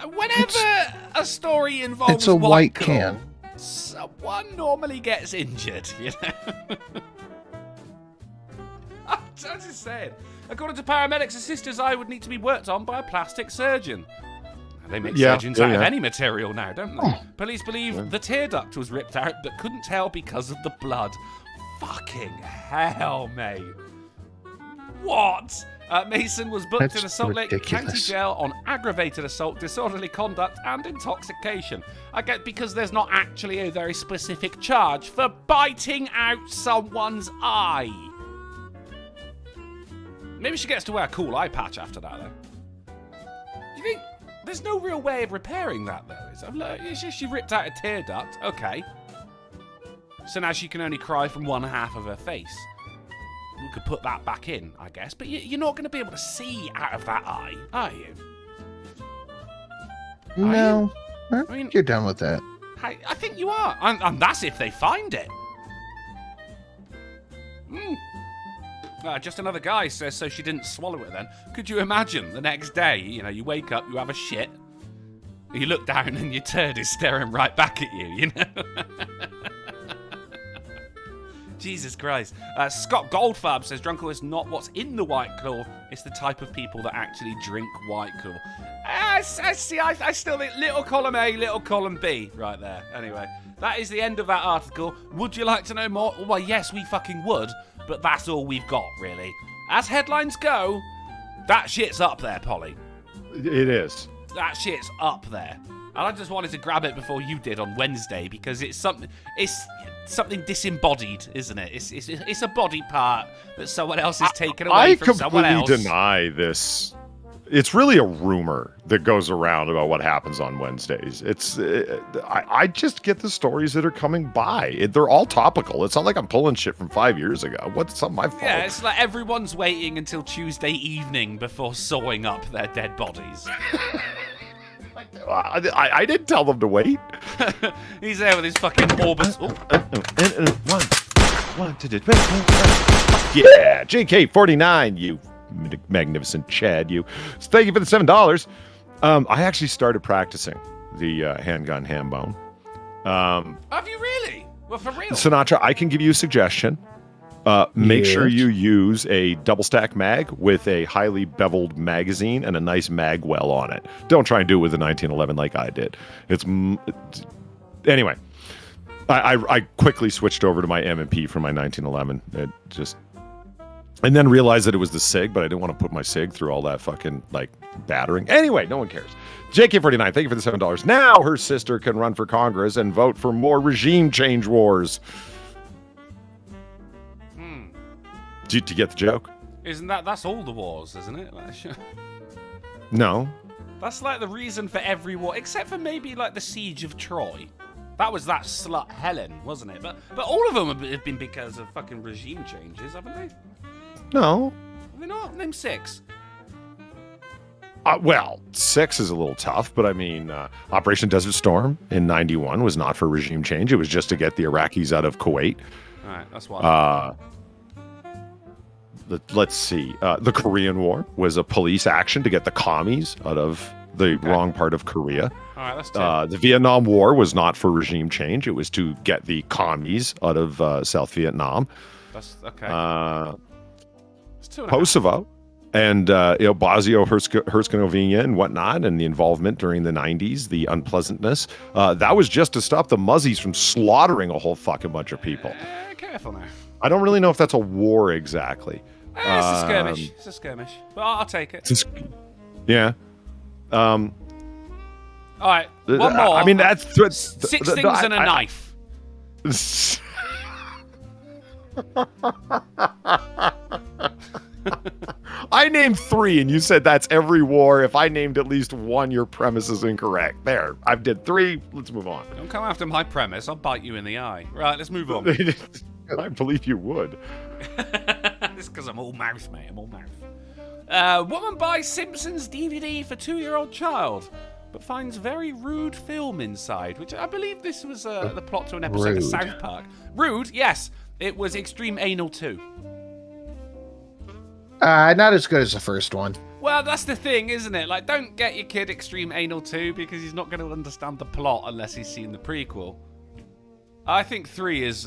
Whenever a story involves It's a White white Claw, can. someone normally gets injured, you know? I'm just saying. According to paramedics, a sister's eye would need to be worked on by a plastic surgeon. They make surgeons out of any material now, don't they? Police believe the tear duct was ripped out, but couldn't tell because of the blood. Fucking hell, mate. What? Mason was booked in a Salt Lake County jail on aggravated assault, disorderly conduct, and intoxication. I get because there's not actually a very specific charge for biting out someone's eye. Maybe she gets to wear a cool eye patch after that, though. Do you think there's no real way of repairing that, though? It's just she ripped out a tear duct. Okay. So now she can only cry from one half of her face. We could put that back in, I guess. But you're not going to be able to see out of that eye, are you? No. I mean, You're done with that. I think you are. And that's if they find it. Just another guy says so she didn't swallow it then. Could you imagine the next day, you know, you wake up, you have a shit, you look down and your turd is staring right back at you, you know? Jesus Christ. Scott Goldfarb says Drunken is not what's in the White Claw. It's the type of people that actually drink White Claw. I still think little column A, little column B right there. Anyway, that is the end of that article. Would you like to know more? Well, yes, we fucking would, but that's all we've got, really. As headlines go, that shit's up there, Polly. It is. That shit's up there. And I just wanted to grab it before you did on Wednesday because it's something disembodied, isn't it? It's a body part that someone else has taken away from someone else. I completely deny this. It's really a rumor that goes around about what happens on Wednesdays. I just get the stories that are coming by. They're all topical. It's not like I'm pulling shit from 5 years ago. It's not my fault. Yeah, it's like everyone's waiting until Tuesday evening before sawing up their dead bodies. I didn't tell them to wait. He's there with his fucking orbit. One, two, three. Yeah, JK49, you magnificent Chad, you. Thank you for the $7. I actually started practicing the handgun ham bone. Have you really? Well, for real? Sinatra, I can give you a suggestion. Make sure you use a double stack mag with a highly beveled magazine and a nice mag well on it. Don't try and do it with a 1911 like I did. Anyway. I quickly switched over to my M&P from my 1911. And then realized that it was the SIG, but I didn't want to put my SIG through all that fucking, battering. Anyway, no one cares. JK49, thank you for the $7. Now her sister can run for Congress and vote for more regime change wars. To get the joke? That's all the wars, isn't it? No. That's like the reason for every war, except for maybe the Siege of Troy. That was that slut Helen, wasn't it? But all of them have been because of fucking regime changes, haven't they? No. Have they not? Name 6. Well, 6 is a little tough, but I mean, Operation Desert Storm in 91 was not for regime change. It was just to get the Iraqis out of Kuwait. All right, that's why. Let's see. The Korean War was a police action to get the commies out of the wrong part of Korea. All right, that's 2. The Vietnam War was not for regime change. It was to get the commies out of South Vietnam. That's okay. That's 2.5. Kosovo and Bosnia-Herzegovina and whatnot, and the involvement during the 90s, the unpleasantness. That was just to stop the Muzzies from slaughtering a whole fucking bunch of people. Careful now. I don't really know if that's a war exactly. It's a skirmish. It's a skirmish. But I'll take it. Yeah. All right. One more. I mean, that's 6 things and a knife. I named 3, and you said that's every war. If I named at least 1, your premise is incorrect. There, I did 3. Let's move on. Don't come after my premise. I'll bite you in the eye. Right, let's move on. I believe you would. It's because I'm all mouth, mate. I'm all mouth. Woman buys Simpsons DVD for 2-year-old child, but finds very rude film inside, which I believe this was the plot to an episode of South Park. Rude, yes. It was Extreme Anal 2. Not as good as the first one. Well, that's the thing, isn't it? Don't get your kid Extreme Anal 2 because he's not going to understand the plot unless he's seen the prequel. I think 3 is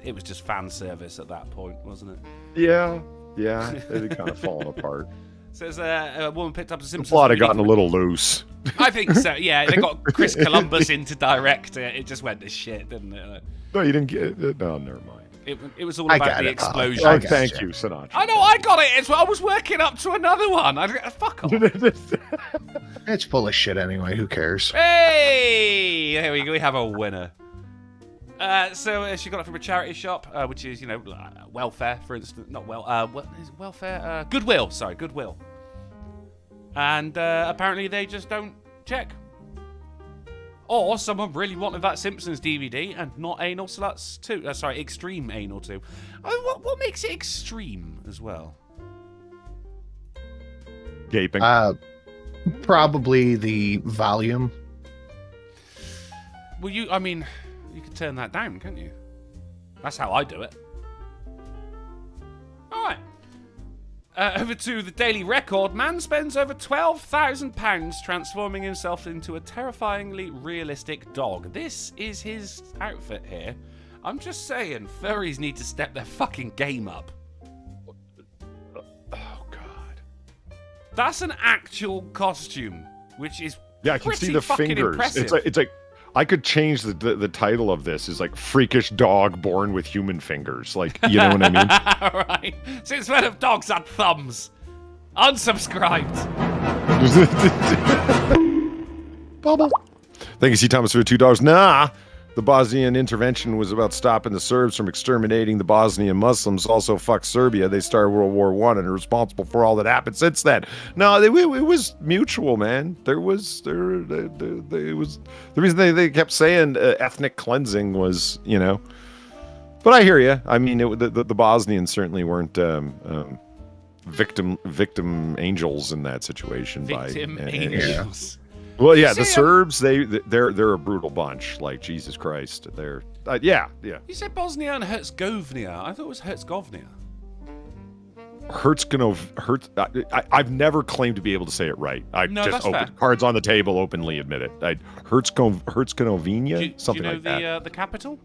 it was just fan service at that point, wasn't it? Yeah, it had kind of fallen apart. Says a woman picked up a Simpsons. The plot had gotten a little loose. I think so. Yeah, they got Chris Columbus in to direct it. It just went to shit, didn't it? No, you didn't get it. No, never mind. It was all about the explosion. Oh, thank you, Sinatra. I know, I got it. I was working up to another one. Fuck off. It's full of shit anyway. Who cares? Hey! There we go. We have a winner. So she got it from a charity shop, which is, welfare, for instance. Not what is it, welfare? Goodwill. Sorry, Goodwill. And apparently they just don't check. Or someone really wanted that Simpsons DVD and not Anal Sluts 2. Sorry, Extreme Anal 2. What makes it extreme as well? Gaping. Probably the volume. Well, you could turn that down, can't you? That's how I do it. All right. Over to the Daily Record. Man spends over £12,000 transforming himself into a terrifyingly realistic dog. This is his outfit here. I'm just saying, furries need to step their fucking game up. Oh God. That's an actual costume, which is Yeah, I can see the fingers. Impressive. It's like I could change the title of this is like freakish dog born with human fingers. Like, you know what I mean? Right. So instead of dogs had thumbs. Unsubscribed. Bubble. Thank you, C. Thomas, for the $2. Nah. The Bosnian intervention was about stopping the Serbs from exterminating the Bosnian Muslims. Also, fuck Serbia. They started World War I and are responsible for all that happened since then. No, it was mutual, man. There was the reason they kept saying ethnic cleansing was, you know. But I hear you. I mean, the Bosnians certainly weren't victim angels in that situation. Victim angels. Well, yeah, the Serbs, they're a brutal bunch. Like, Jesus Christ, they're yeah. You said Bosnia and Herzegovina. I thought it was Herzegovina. I've never claimed to be able to say it right. I just open cards on the table, openly admit it. Herzegovina, something like that. Do you know the capital?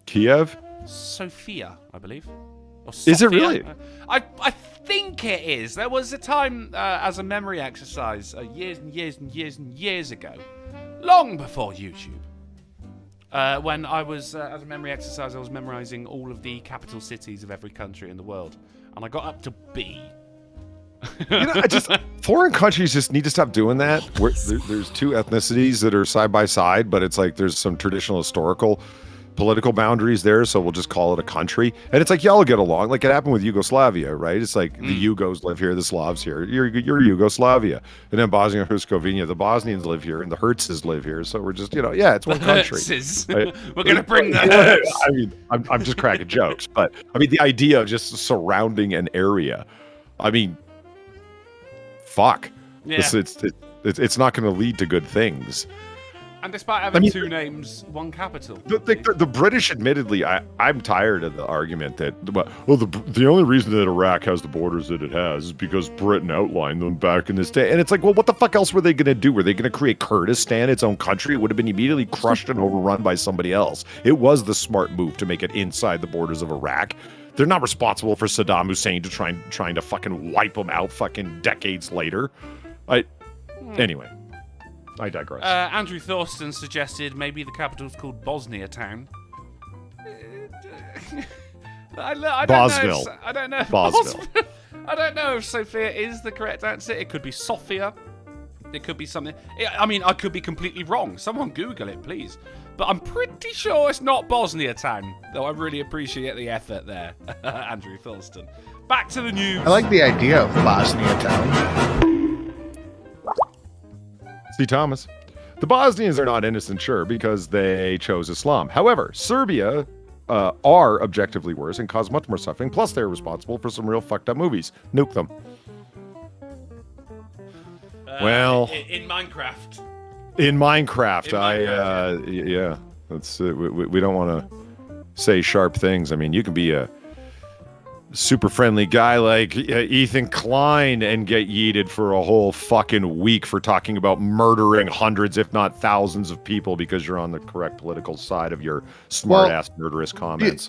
Kiev. Sofia, I believe. Or is it really? I think it is. There was a time as a memory exercise years and years and years and years ago, long before YouTube, when I was, as a memory exercise, I was memorizing all of the capital cities of every country in the world, and I got up to B. You know, foreign countries just need to stop doing that. There's two ethnicities that are side by side, but it's like there's some traditional historical political boundaries there, so we'll just call it a country. And it's like, y'all get along. Like it happened with Yugoslavia, right? It's like the Yugos live here, the Slavs here. You're Yugoslavia. And then Bosnia and Herzegovina, the Bosnians live here, and the Hertzes live here. So we're just, it's one country. Right? We're going to bring the Hertz. I mean, I'm just cracking jokes, but I mean, the idea of just surrounding an area, I mean, fuck. Yeah. It's not going to lead to good things. And despite having two names, one capital. The British, admittedly, I'm tired of the argument that, the only reason that Iraq has the borders that it has is because Britain outlined them back in this day. And it's like, well, what the fuck else were they going to do? Were they going to create Kurdistan, its own country? It would have been immediately crushed and overrun by somebody else. It was the smart move to make it inside the borders of Iraq. They're not responsible for Saddam Hussein trying to fucking wipe them out fucking decades later. Anyway. I digress. Andrew Thorsten suggested maybe the capital's called Bosnia Town. I Bosville. I don't know. Bosville. I don't know if Sofia is the correct answer. It could be Sofia. It could be something. I mean, I could be completely wrong. Someone Google it, please. But I'm pretty sure it's not Bosnia Town, though I really appreciate the effort there, Andrew Thorsten. Back to the news. I like the idea of Bosnia Town. C. Thomas. The Bosnians are not innocent, sure, because they chose Islam. However, Serbia are objectively worse and cause much more suffering. Plus, they're responsible for some real fucked up movies. Nuke them. Well, in Minecraft. In Minecraft, yeah. That's we don't want to say sharp things. I mean, you can be a super friendly guy like Ethan Klein and get yeeted for a whole fucking week for talking about murdering hundreds, if not thousands of people because you're on the correct political side of your smart-ass murderous comments.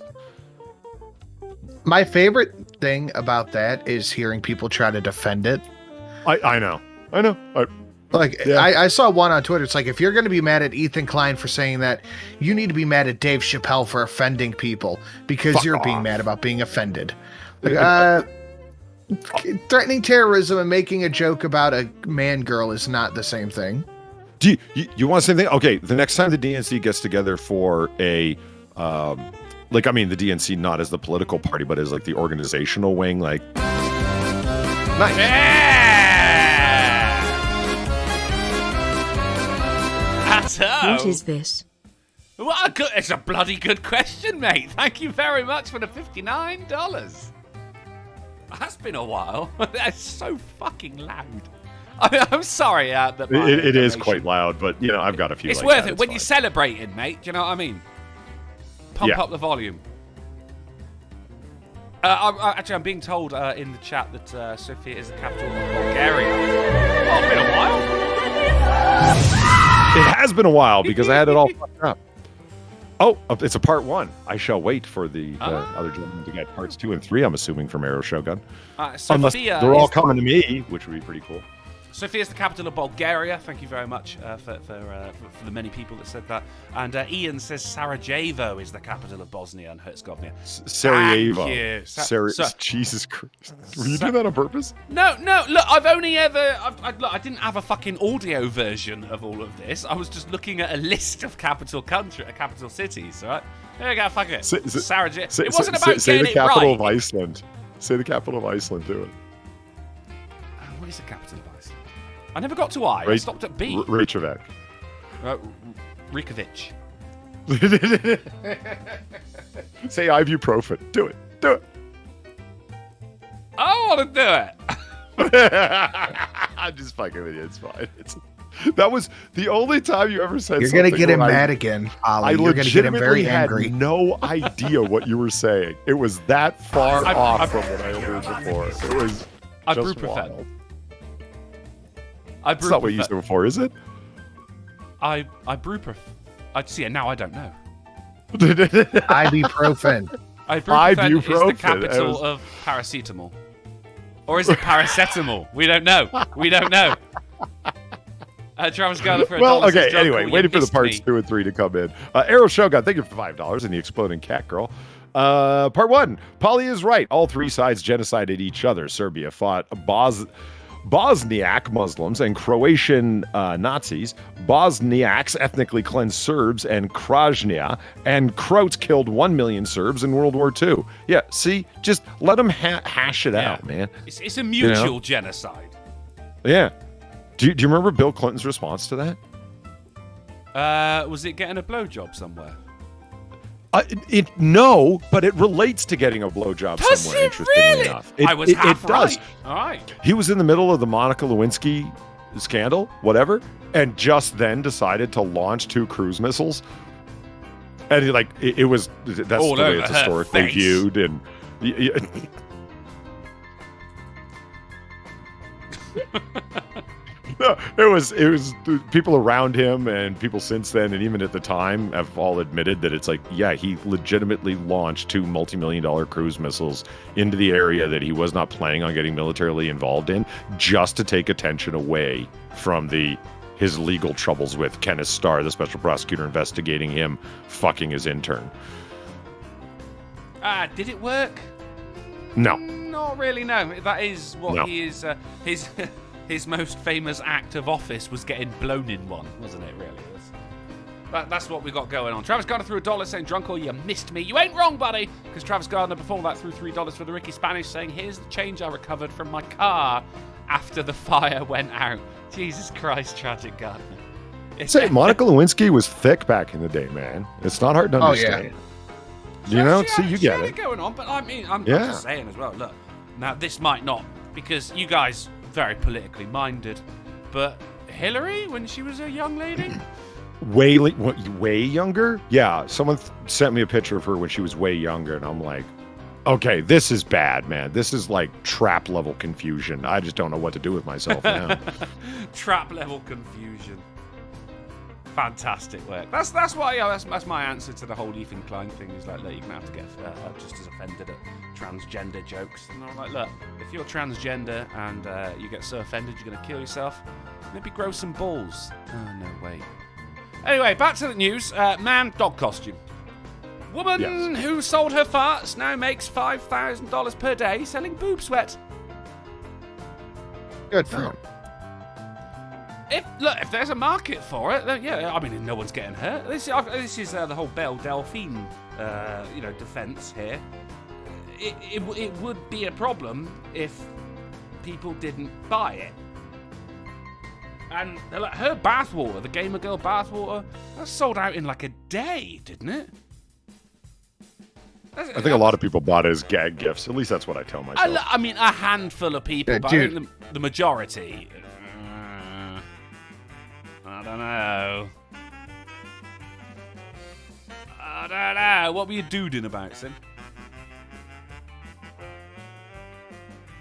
My favorite thing about that is hearing people try to defend it. I know. I saw one on Twitter. It's like, if you're going to be mad at Ethan Klein for saying that, you need to be mad at Dave Chappelle for offending people because you're being mad about being offended. Like, threatening terrorism and making a joke about a man girl is not the same thing. Do you want the same thing? Okay, the next time the DNC gets together for a the DNC not as the political party but as like the organizational wing, like nice. What is this? It's a bloody good question, mate. Thank you very much for the $59. That's been a while. That's so fucking loud. I'm sorry that it is quite loud, but I've got a few. It's worth it when you're celebrating, mate. Do you know what I mean? Pump up the volume. I'm being told in the chat that Sofia is the capital of Bulgaria. Oh, it's been a while. It has been a while because I had it all fucked up. Oh, it's a part 1. I shall wait for the other gentlemen to get parts 2 and 3, I'm assuming, from Arrow Shogun. Unless they're all coming to me, which would be pretty cool. Sofia is the capital of Bulgaria. Thank you very much for the many people that said that. And Ian says Sarajevo is the capital of Bosnia and Herzegovina. Sarajevo. Thank you. Jesus Christ. Were you doing that on purpose? No. Look, I've only ever... I didn't have a fucking audio version of all of this. I was just looking at a list of capital cities, all right? There you go, fuck it. Sarajevo. It wasn't about say getting the capital it of right. Iceland. Say the capital of Iceland, do it. What is the capital of Iceland? I never got to I. I stopped at B. Reykjavik. Reykjavik. Say ibuprofen. Do it. Do it. I want to do it. I'm just fucking with you. It's fine. That was the only time you ever said You're something. You're going to get him mad again, Ollie. You're going to get him very angry. I no idea what you were saying. It was that far off from what I heard before. It was just wild. That's not what you used it before, is it? I see it now. I don't know. Ibuprofen. Ibuprofen is the capital of paracetamol, or is it paracetamol? We don't know. Travis Gardner for $1. Okay. Anyway, waiting for the parts 2 and 3 to come in. Arrow Shogun, thank you for $5 and the exploding cat girl. Part 1. Polly is right. All 3 sides genocided each other. Serbia fought Bosniak Muslims and Croatian Nazis. Bosniaks ethnically cleansed Serbs and Krajnia, and Croats killed 1 million Serbs in World War II. Yeah, see? Just let them hash it out, man. It's a mutual genocide. Yeah. Do you remember Bill Clinton's response to that? Was it getting a blowjob somewhere? No, but it relates to getting a blowjob somewhere, interestingly enough. I was half right. Does. All right. He was in the middle of the Monica Lewinsky scandal, whatever, and just then decided to launch 2 cruise missiles. And it was, that's all the way it's historically viewed. And no, it was people around him and people since then, and even at the time, have all admitted that it's he legitimately launched 2 multi-million-dollar cruise missiles into the area that he was not planning on getting militarily involved in, just to take attention away from his legal troubles with Kenneth Starr, the special prosecutor investigating him fucking his intern. Did it work? No. Not really, no. That is what he is, his most famous act of office was getting blown in one, wasn't it, really? That's what we got going on. Travis Gardner threw $1 saying, Drunken, you missed me. You ain't wrong, buddy, because Travis Gardner before that threw $3 for the Ricky Spanish saying, here's the change I recovered from my car after the fire went out. Jesus Christ, Tragic Gardner. Say, Monica Lewinsky was thick back in the day, man. It's not hard to understand. Yeah. You know, see, you get it. Going on, but I mean, I'm just saying as well, look, now this might not, because you guys very politically minded, but Hillary, when she was a young lady? Way younger? Yeah, someone sent me a picture of her when she was way younger, and I'm like, okay, this is bad, man. This is like trap level confusion. I just don't know what to do with myself now. Trap level confusion. Fantastic work. That's my answer to the whole Ethan Klein thing. Is like, look, you're gonna have to get just as offended at transgender jokes. And I'm like, look, if you're transgender and you get so offended you're gonna kill yourself, maybe grow some balls. Oh no, wait. Anyway, back to the news. Man, dog costume. Woman who sold her farts now makes $5,000 per day selling boob sweat. Good for him. If there's a market for it, then yeah, I mean, no one's getting hurt. This is the whole Belle Delphine, defense here. It would be a problem if people didn't buy it. And her bathwater, the Gamer Girl bathwater, that sold out in like a day, didn't it? I think a lot of people bought it as gag gifts. At least that's what I tell myself. I mean, a handful of people, but I think the majority. I don't know. What were you dooding about, Sim?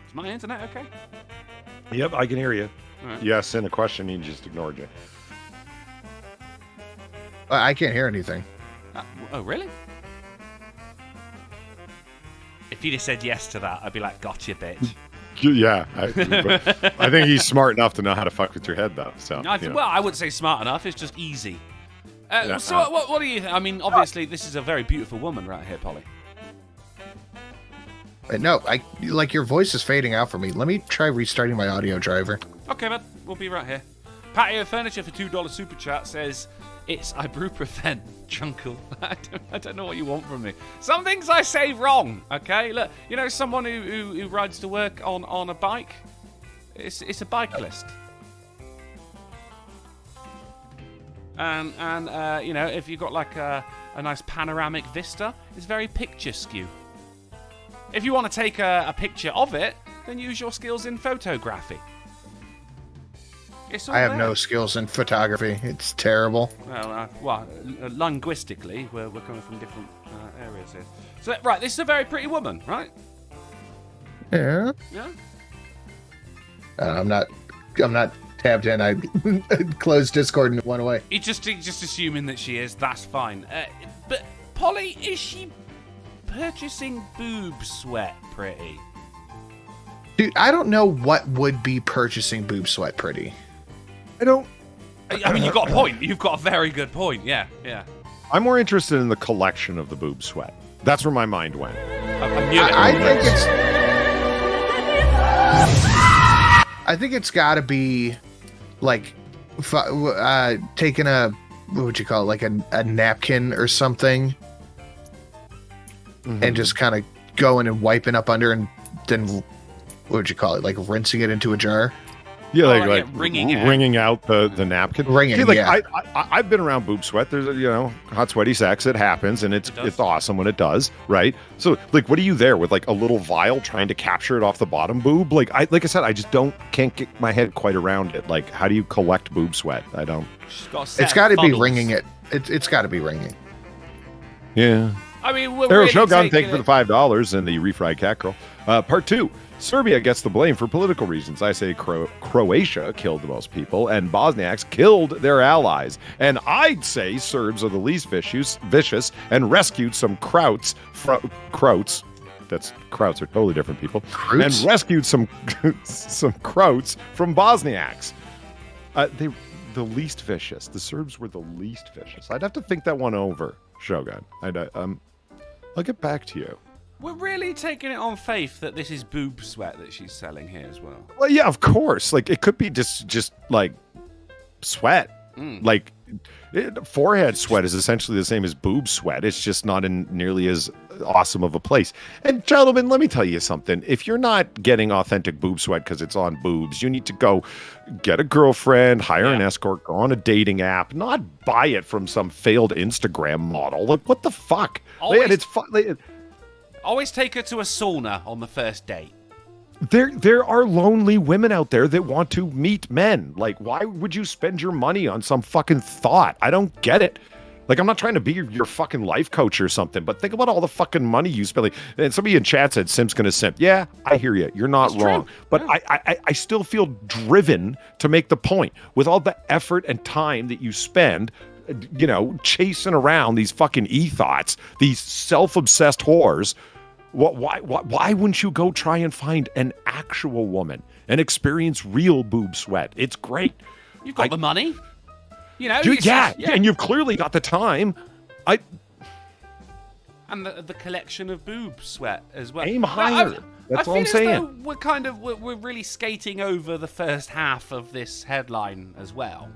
Is my internet okay? Yep, I can hear you. Right. Yes, in a question, he just ignored you. I can't hear anything. Oh, really? If he'd have said yes to that, I'd be like, gotcha, bitch. Yeah, I think he's smart enough to know how to fuck with your head, though. So, Well, I wouldn't say smart enough. It's just easy. Yeah, So, what do you think? I mean, obviously, this is a very beautiful woman right here, Polly. No, like your voice is fading out for me. Let me try restarting my audio driver. Okay, man. We'll be right here. Patio Furniture for $2 super chat says, it's ibuprofen, Chunkle. I don't know what you want from me. Some things I say wrong, okay? Look, you know someone who rides to work on a bike? It's a bike list. And you know, if you've got like a nice panoramic vista, it's very picture skew. If you want to take a picture of it, then use your skills in photography. I have no skills in photography. It's terrible. Well, linguistically, we're coming from different areas here. So, right, this is a very pretty woman, right? Yeah. Yeah. I'm not tabbed in. I closed Discord and it went away. You're just assuming that she is. That's fine. But Polly, is she purchasing boob sweat pretty? Dude, I don't know what would be purchasing boob sweat pretty. I mean, you've got a point. You've got a very good point. Yeah. I'm more interested in the collection of the boob sweat. That's where my mind went. I think it's got to be like taking a, what would you call it, like a napkin or something, and just kind of going and wiping up under, and then what would you call it, like rinsing it into a jar. Yeah, like wringing out the napkin. I've been around boob sweat. There's hot sweaty sex. It happens, and it's awesome when it does, right? So like, what are you there with, like a little vial trying to capture it off the bottom boob? Like I said, I just can't get my head quite around it. Like, how do you collect boob sweat? I don't. It's got to be wringing it. It's got to be wringing. Yeah. I mean, we're Arrow really Shogun, thank you for the $5 and the refried cat girl. Part 2. Serbia gets the blame for political reasons. I say Croatia killed the most people, and Bosniaks killed their allies. And I'd say Serbs are the least vicious and rescued some Krauts. That's Krauts are totally different people. Krauts? And rescued some Krauts from Bosniaks. They the least vicious. The Serbs were the least vicious. I'd have to think that one over, Shogun. I'll get back to you. We're really taking it on faith that this is boob sweat that she's selling here as well. Well, yeah, of course. Like, it could be just like sweat. Like, forehead sweat is essentially the same as boob sweat. It's just not in nearly as awesome of a place. And gentlemen, let me tell you something. If you're not getting authentic boob sweat because it's on boobs, you need to go get a girlfriend, hire an escort, go on a dating app, not buy it from some failed Instagram model. Like, what the fuck? Always take her to a sauna on the first date. There are lonely women out there that want to meet men. Like, why would you spend your money on some fucking thought? I don't get it. Like, I'm not trying to be your fucking life coach or something, but think about all the fucking money you spend. Like, and somebody in chat said Sim's gonna simp. Yeah, I hear you. You're not wrong. True. But yeah. I still feel driven to make the point. With all the effort and time that you spend, chasing around these fucking e-thoughts, these self-obsessed whores, why wouldn't you go try and find an actual woman and experience real boob sweat? It's great. You've got the money. And you've clearly got the time. And the collection of boob sweat as well. Aim higher. That's all I'm saying. We're really skating over the first half of this headline as well.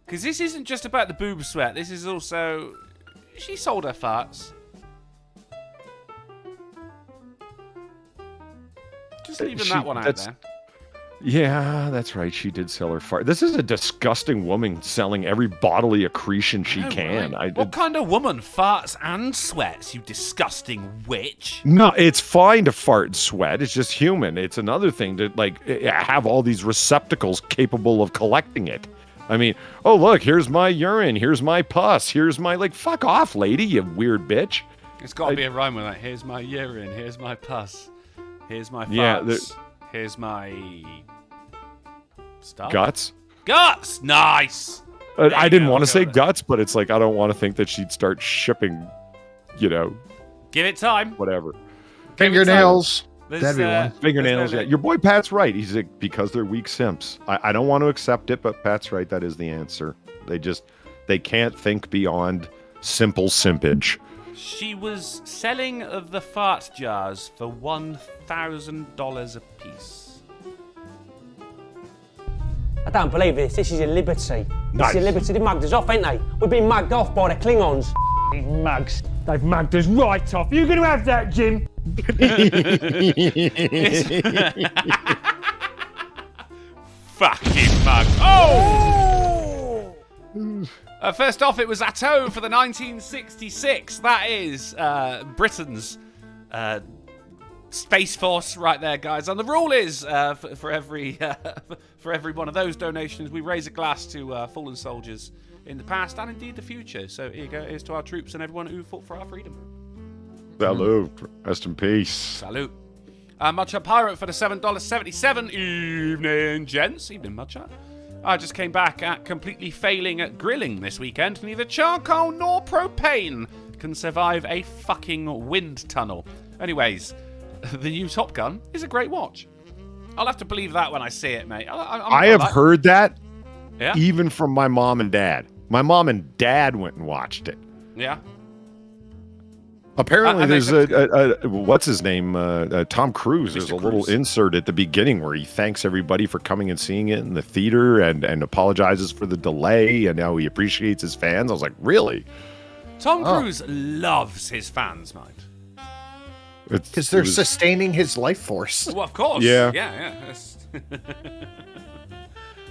Because this isn't just about the boob sweat. This is also, she sold her farts. Just leaving that one out there. Yeah, that's right. She did sell her fart. This is a disgusting woman selling every bodily accretion she can. Right. What kind of woman farts and sweats, you disgusting witch? No, it's fine to fart and sweat. It's just human. It's another thing to, like, have all these receptacles capable of collecting it. I mean, oh, look, here's my urine. Here's my pus. Here's my, like, fuck off, lady, you weird bitch. It's got to be a rhyme with that. Here's my urine. Here's my pus. Here's my farts. Here's my stuff. Guts? Nice. I didn't want to say guts, but it's like I don't want to think that she'd start shipping, you know. Give it time. Whatever. Fingernails. That'd be one. Fingernails, yeah. Your boy Pat's right. He's like, because they're weak simps. I don't want to accept it, but Pat's right. That is the answer. They can't think beyond simple simpage. She was selling the fart jars for $1,000 a piece. I don't believe this. This is a liberty. Nice. This is a liberty. They mugged us off, ain't they? We've been mugged off by the Klingons. These mugs. They've mugged us right off. You going to have that, Jim? Fucking mug. Oh! First off, it was AaAA for the 1966. That is Britain's Space Force right there, guys. And the rule is for every one of those donations, we raise a glass to fallen soldiers in the past and indeed the future. So here you go. Here's to our troops and everyone who fought for our freedom. Salute. Rest in peace. Salute. Mudshot Pirate for the $7.77. Evening, gents. Evening, Mudshot. I just came back at completely failing at grilling this weekend. Neither charcoal nor propane can survive a fucking wind tunnel. Anyways, the new Top Gun is a great watch. I'll have to believe that when I see it, mate. I have heard that yeah? even from my mom and dad. My mom and dad went and watched it. Yeah. Apparently, there's what's his name? Tom Cruise. There's a little insert at the beginning where he thanks everybody for coming and seeing it in the theater and apologizes for the delay and how he appreciates his fans. I was like, really? Tom Cruise loves his fans, mate. Because they're sustaining his life force. Well, of course. Yeah. Yeah.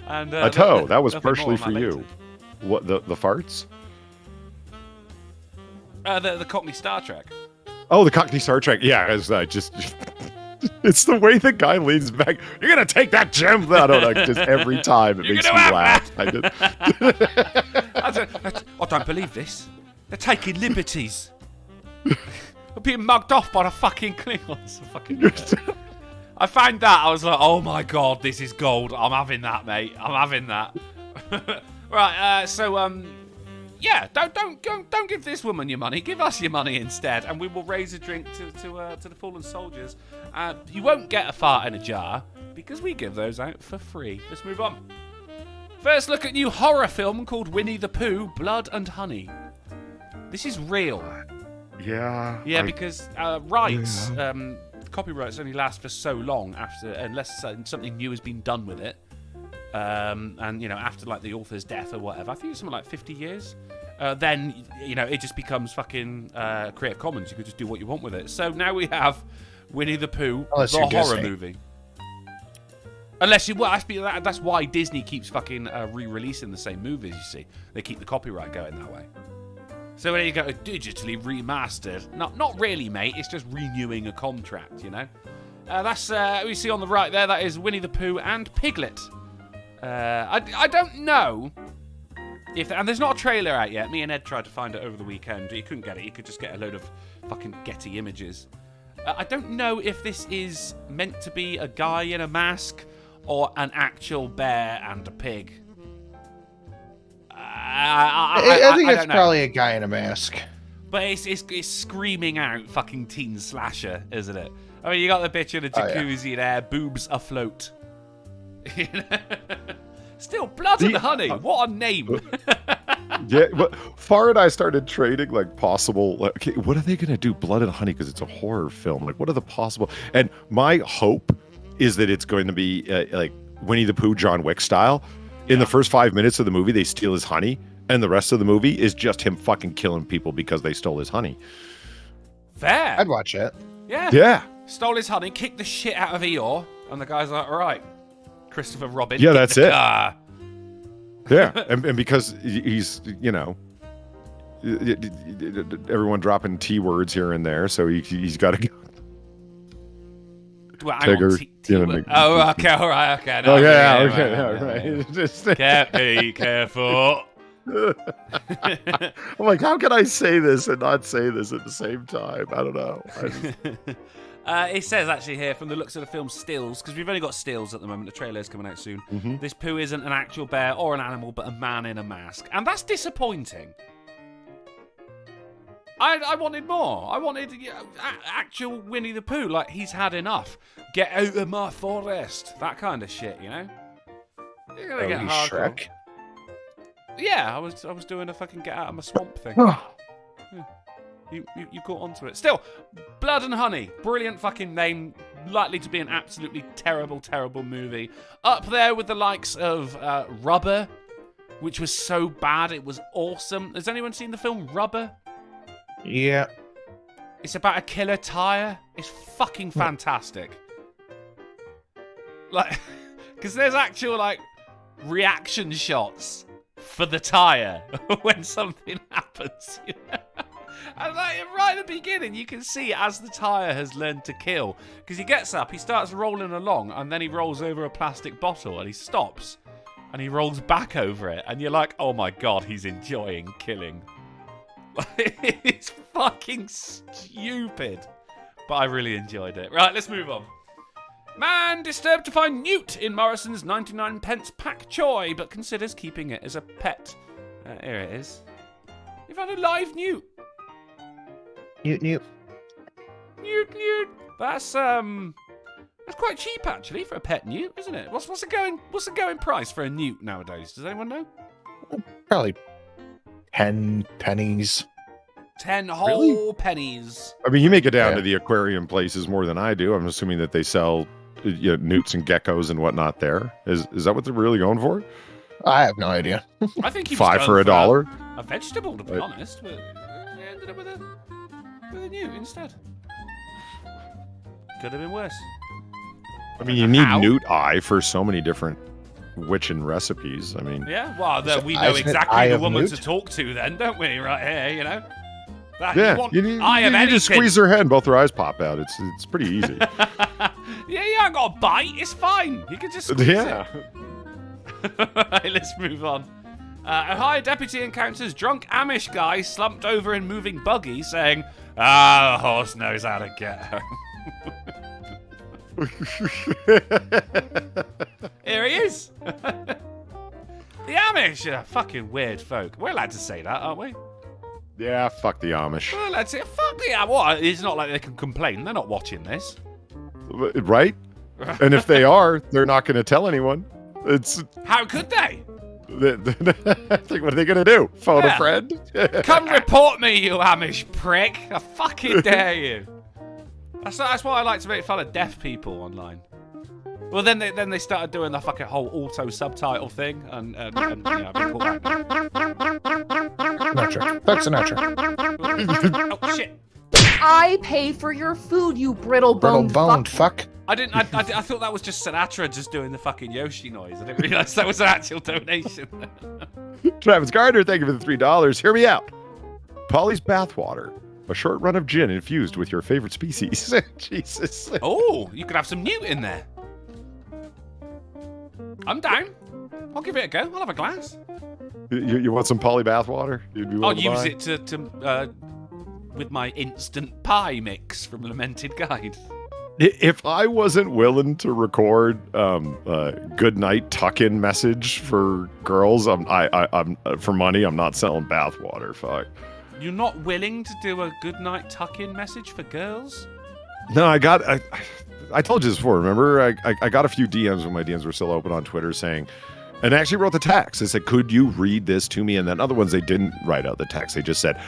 And AaAA, that was partially for you. What the farts? The Cockney Star Trek. Oh, the Cockney Star Trek. Yeah, it's just it's the way the guy leans back. You're gonna take that, Jim. I don't know. Just every time it makes me laugh. I don't believe this. They're taking liberties. We're being mugged off by the fucking Klingons. I found that. I was like, oh my god, this is gold. I'm having that, mate. I'm having that. Right. Yeah, don't give this woman your money. Give us your money instead, and we will raise a drink to the fallen soldiers. You won't get a fart in a jar because we give those out for free. Let's move on. First, look at new horror film called Winnie the Pooh: Blood and Honey. This is real. Yeah. Yeah, because rights, copyrights only last for so long unless something new has been done with it. And after like the author's death or whatever, I think it's something like 50 years. Then it just becomes fucking Creative Commons. You could just do what you want with it. So now we have Winnie the Pooh, the horror movie. Unless that's why Disney keeps fucking re-releasing the same movies. You see, they keep the copyright going that way. So when you go digitally remastered, not really, mate. It's just renewing a contract. That's we see on the right there. That is Winnie the Pooh and Piglet. I don't know and there's not a trailer out yet. Me and Ed tried to find it over the weekend. You couldn't get it. You could just get a load of fucking Getty images. I don't know if this is meant to be a guy in a mask or an actual bear and a pig. I think it's probably a guy in a mask. But it's screaming out fucking teen slasher, isn't it? I mean, you got the bitch in a jacuzzi there, boobs afloat. Still, Blood and Honey. What a name. Yeah, but Far and I started trading possible. Okay, what are they going to do? Blood and Honey, because it's a horror film. What are the possible? And my hope is that it's going to be like Winnie the Pooh, John Wick style. In the first 5 minutes of the movie, they steal his honey, and the rest of the movie is just him fucking killing people because they stole his honey. Fair. I'd watch it. Yeah. Yeah. Stole his honey, kicked the shit out of Eeyore, and the guy's like, all right, Christopher Robin. Yeah, that's it. Car. Yeah, and because he's, everyone dropping T words here and there, so he's got to go. Well, Tigger. Oh, okay, all right, okay. No, okay. Just be careful. I'm like, how can I say this and not say this at the same time? I don't know. It says actually here, from the looks of the film stills, because we've only got stills at the moment, the trailer's coming out soon, this poo isn't an actual bear or an animal, but a man in a mask. And that's disappointing. I wanted more. I wanted actual Winnie the Pooh, like he's had enough. Get out of my forest. That kind of shit, you know? You're gonna get hardcore. Shrek. Yeah, I was doing a fucking get out of my swamp thing. Yeah. You caught onto it. Still, Blood and Honey, brilliant fucking name. Likely to be an absolutely terrible, terrible movie. Up there with the likes of Rubber, which was so bad it was awesome. Has anyone seen the film Rubber? Yeah. It's about a killer tire. It's fucking fantastic. Like, because there's actual like reaction shots for the tire when something happens. You know? And like, right at the beginning, you can see as the tyre has learned to kill. Because he gets up, he starts rolling along, and then he rolls over a plastic bottle, and he stops. And he rolls back over it, and you're like, oh my god, he's enjoying killing. It's fucking stupid. But I really enjoyed it. Right, let's move on. Man disturbed to find newt in Morrison's 99p pak choy, but considers keeping it as a pet. Here it is. You've had a live newt. Newt. That's quite cheap actually for a pet newt, isn't it? What's the going price for a newt nowadays? Does anyone know? Probably 10 pennies. 10 whole pennies. I mean, you make it down to the aquarium places more than I do. I'm assuming that they sell newts and geckos and whatnot there. Is that what they're really going for? I have no idea. I think he was $5 for $1. A vegetable, to be honest. But he ended up with a newt instead. Could have been worse. I mean, you need newt eye for so many different witching recipes. I mean, yeah. Well, we know exactly the woman to talk to, then, don't we? Right here, you know. You need to squeeze her head and both her eyes pop out. It's pretty easy. Yeah, you ain't got a bite. It's fine. You can just squeeze it. Right, let's move on. Ohio deputy encounters drunk Amish guy slumped over in moving buggy, saying, the horse knows how to get home. Here he is. The Amish are fucking weird folk. We're allowed to say that, aren't we? Yeah, fuck the Amish. Well, that's it. Fuck the Amish. What? It's not like they can complain. They're not watching this. Right? And if they are, they're not going to tell anyone. How could they? What are they going to do? Phone a friend? Come report me, you Amish prick. I fucking dare you. That's why I like to make fun of deaf people online. Well, then they started doing the fucking whole auto subtitle thing, and yeah, I've been called Not That's a not Oh shit! I pay for your food, you brittle-boned fuck. I thought that was just Sinatra just doing the fucking Yoshi noise. I didn't realize that was an actual donation. Travis Gardner, thank you for the $3. Hear me out. Polly's bathwater. A short run of gin infused with your favorite species. Jesus. Oh, you could have some newt in there. I'm down. I'll give it a go. I'll have a glass. You want some Polly bathwater? I'll use it to with my instant pie mix from Lamented Guide. If I wasn't willing to record good night tuck-in message for girls, I'm for money. I'm not selling bathwater. Fuck. You're not willing to do a good night tuck-in message for girls? No, I told you this before. Remember, I got a few DMs when my DMs were still open on Twitter saying, and I actually wrote the text. They said, "Could you read this to me?" And then other ones they didn't write out the text. They just said,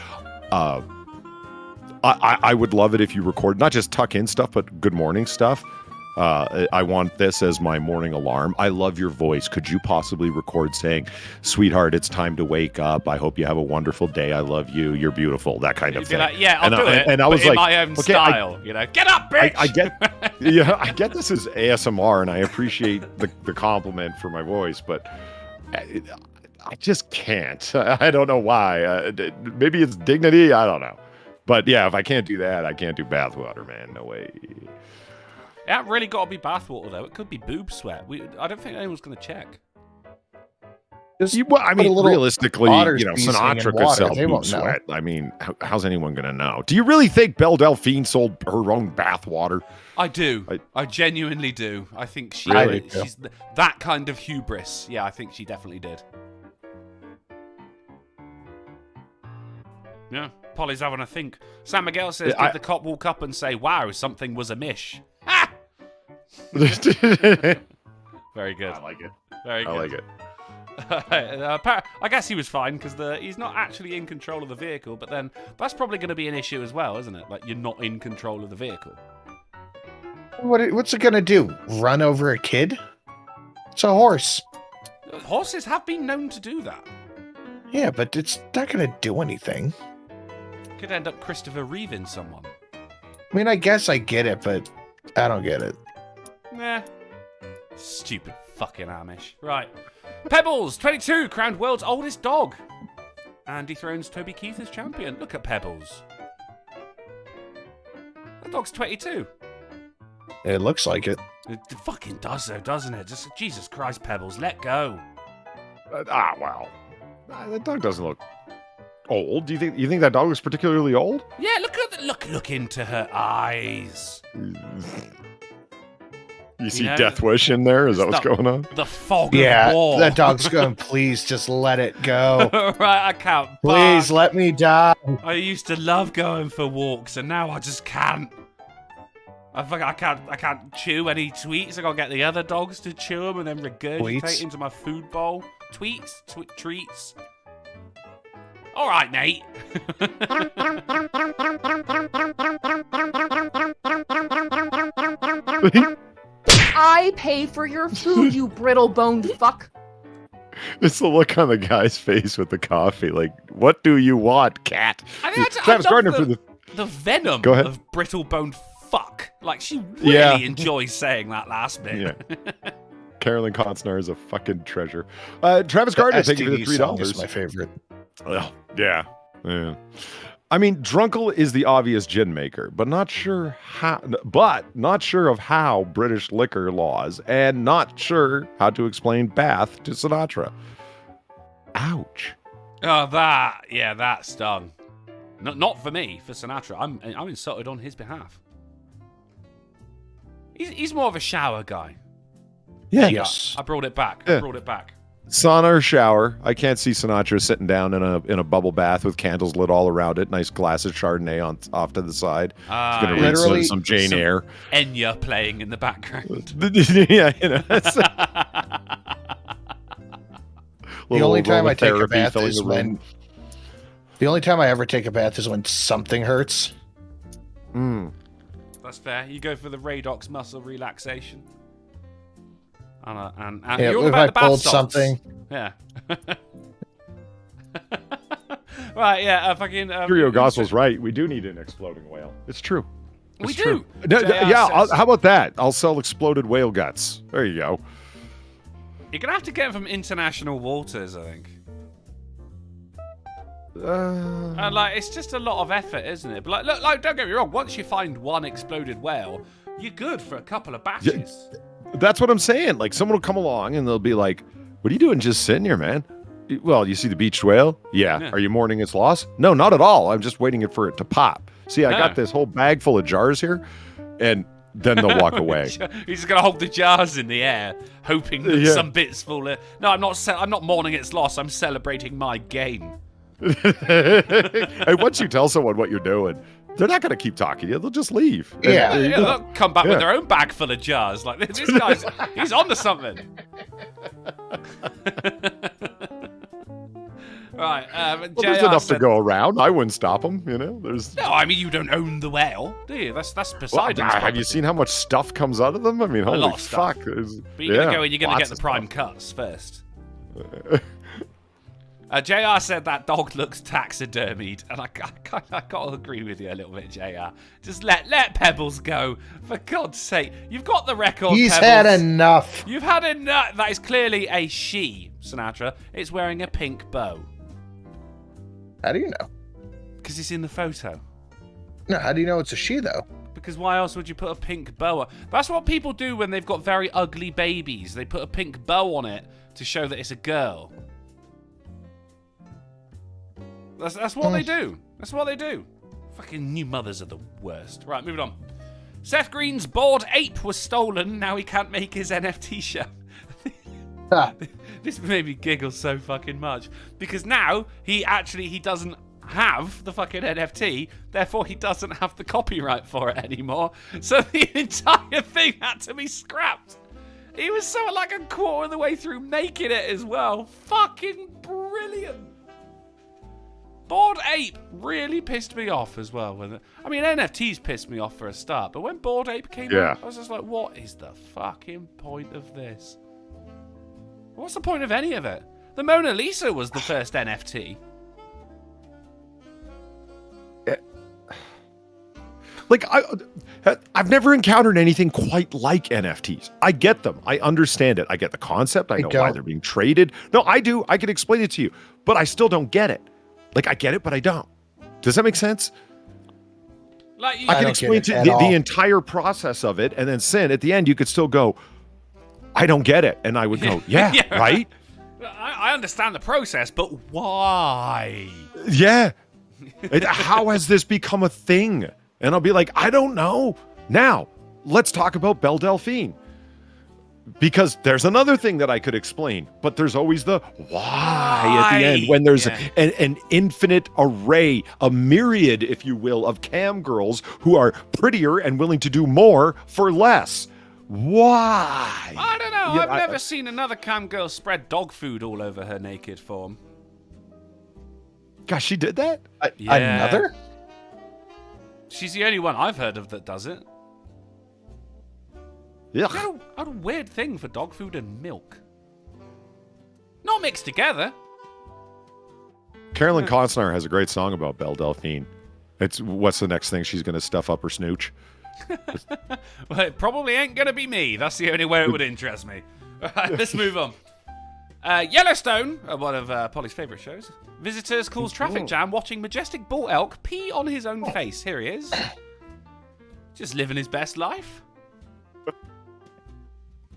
I would love it if you record not just tuck-in stuff, but good morning stuff. I want this as my morning alarm. I love your voice. Could you possibly record saying, "Sweetheart, it's time to wake up. I hope you have a wonderful day. I love you. You're beautiful." That kind of thing. Like, yeah, I'll do it. And I was like, in my own style, you know, get up, bitch. I get this as ASMR, and I appreciate the compliment for my voice, but I just can't. I don't know why. Maybe it's dignity. I don't know. But yeah, if I can't do that, I can't do bathwater, man. No way. It ain't really got to be bathwater, though. It could be boob sweat. I don't think anyone's going to check. I mean, realistically, Sinatra could water. sell They boob won't know. sweat. I mean, how's anyone going to know? Do you really think Belle Delphine sold her own bath water? I do. I genuinely do. I think she's that kind of hubris. Yeah, I think she definitely did. Yeah, Polly's having a think. San Miguel says, did the cop walk up and say, wow, something was amish? Ha! Very good. I like it. Very good. I like it. I guess he was fine because he's not actually in control of the vehicle, but then that's probably going to be an issue as well, isn't it? Like, you're not in control of the vehicle. What's it gonna do? Run over a kid? It's a horse. Horses have been known to do that. Yeah, but it's not gonna do anything. Could end up Christopher Reeving someone. I mean, I guess I get it, but I don't get it. Nah. Stupid fucking Amish. Right. Pebbles, 22, crowned world's oldest dog. And dethrones Toby Keith as champion. Look at Pebbles. That dog's 22. It looks like it. It fucking does though, doesn't it? Just Jesus Christ, Pebbles, let go. Wow. That dog doesn't look old. Do you think that dog looks particularly old? Yeah, look into her eyes. You see Death Wish in there? Is that what's going on? The fog of war. That dog's going, please just let it go. Right, I can't. Please let me die. I used to love going for walks, and now I just can't. I can't chew any tweets. I gotta get the other dogs to chew them and then regurgitate into my food bowl. Tweets? Treats? Alright, Nate. I pay for your food, you brittle-boned fuck. It's the look on the guy's face with the coffee. Like, what do you want, cat? Travis Gardner for the venom of brittle-boned fuck. Like, she really enjoys saying that last bit. Yeah. Carolyn Constner is a fucking treasure. Travis Gardner, thank you for the $3. Is my favorite. Oh, yeah. I mean, Drunken is the obvious gin maker, but not sure of how British liquor laws, and not sure how to explain Bath to Sinatra. Ouch. Oh, that stung. Not for me, for Sinatra. I'm insulted on his behalf. He's more of a shower guy. Yeah. Yes. I brought it back. Sauna or shower. I can't see Sinatra sitting down in a bubble bath with candles lit all around it. Nice glass of Chardonnay off to the side. He's gonna read some Jane Eyre. Enya playing in the background. Yeah, you know. The only time I take a bath is when. The only time I ever take a bath is when something hurts. That's fair. You go for the Radox muscle relaxation. And yeah, you're all if about I the bath pulled salts. something. Yeah. Right, yeah, fucking... Curio Gospel's right. We do need an exploding whale. It's true. We do. Yeah, how about that? I'll sell exploded whale guts. There you go. You're going to have to get them from international waters, I think. And it's just a lot of effort, isn't it? But look, don't get me wrong. Once you find one exploded whale, you're good for a couple of batches. That's what I'm saying. Like, someone will come along and they'll be like, "What are you doing just sitting here, man?" Well, you see the beached whale? Yeah. Are you mourning its loss? No, not at all. I'm just waiting for it to pop. See, I got this whole bag full of jars here, and then they'll walk away. He's just gonna hold the jars in the air, hoping that some bits fall in. No, I'm not mourning its loss. I'm celebrating my gain. And once you tell someone what you're doing, they're not going to keep talking to you. They'll just leave. They'll come back with their own bag full of jars. Like, this guy's, he's on to something. Right. There's enough to go around. I wouldn't stop him, you know? No, I mean, you don't own the whale, do you? That's Poseidon's have you seen how much stuff comes out of them? I mean, holy fuck. But you're going to go and you're going to get the prime cuts first. JR said that dog looks taxidermied, and I got to agree with you a little bit, JR. Just let Pebbles go, for God's sake. You've got the record, He's Pebbles. had enough. You've had enough. That is clearly a she, Sinatra. It's wearing a pink bow. How do you know? Because it's in the photo. No, how do you know it's a she, though? Because why else would you put a pink bow on? That's what people do when they've got very ugly babies. They put a pink bow on it to show that it's a girl. That's what they do. That's what they do. Fucking new mothers are the worst. Right, moving on. Seth Green's bored ape was stolen. Now he can't make his NFT show. This made me giggle so fucking much. Because now he doesn't have the fucking NFT, therefore he doesn't have the copyright for it anymore. So the entire thing had to be scrapped. He was sort of like a quarter of the way through making it as well. Fucking brilliant. Bored Ape really pissed me off as well. I mean, NFTs pissed me off for a start, but when Bored Ape came out, I was just like, what is the fucking point of this? What's the point of any of it? The Mona Lisa was the first NFT. Like, I've never encountered anything quite like NFTs. I get them. I understand it. I get the concept. I know why they're being traded. No, I do. I can explain it to you. But I still don't get it. Like, I get it, but I don't. Does that make sense? Like I can explain to the entire process of it, and then Sin, at the end, you could still go, I don't get it. And I would go, yeah, right? I understand the process, but why? Yeah. How has this become a thing? And I'll be like, I don't know. Now, let's talk about Belle Delphine. Because there's another thing that I could explain, but there's always the why at the end when there's an infinite array, a myriad, if you will, of cam girls who are prettier and willing to do more for less. Why? I don't know. I've never seen another cam girl spread dog food all over her naked form. Gosh, she did that? Another? She's the only one I've heard of that does it. Yeah. What a weird thing for dog food and milk. Not mixed together. Carolyn Costner has a great song about Belle Delphine. It's what's the next thing she's going to stuff up her snooch? Well, it probably ain't going to be me. That's the only way it would interest me. All right, let's move on. Yellowstone, one of Polly's favourite shows. Visitors cause traffic jam watching majestic bull elk pee on his own face. Here he is. Just living his best life.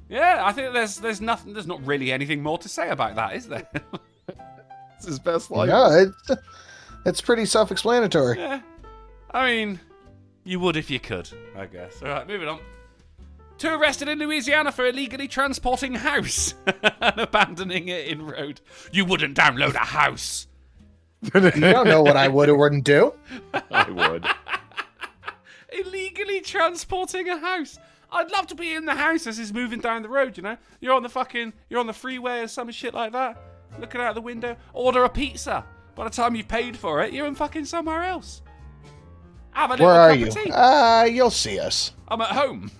Yeah, I think there's not really anything more to say about that, is there? It's his best life. Yeah, it's pretty self-explanatory. Yeah. I mean, you would if you could, I guess. All right, moving on. 2 arrested in Louisiana for illegally transporting a house and abandoning it in road. You wouldn't download a house. You don't know what I would or wouldn't do. I would. Illegally transporting a house. I'd love to be in the house as he's moving down the road, you know? You're on the freeway or some shit like that. Looking out the window. Order a pizza. By the time you've paid for it, you're in fucking somewhere else. Have a little Where are cup you? of tea. You'll see us. I'm at home.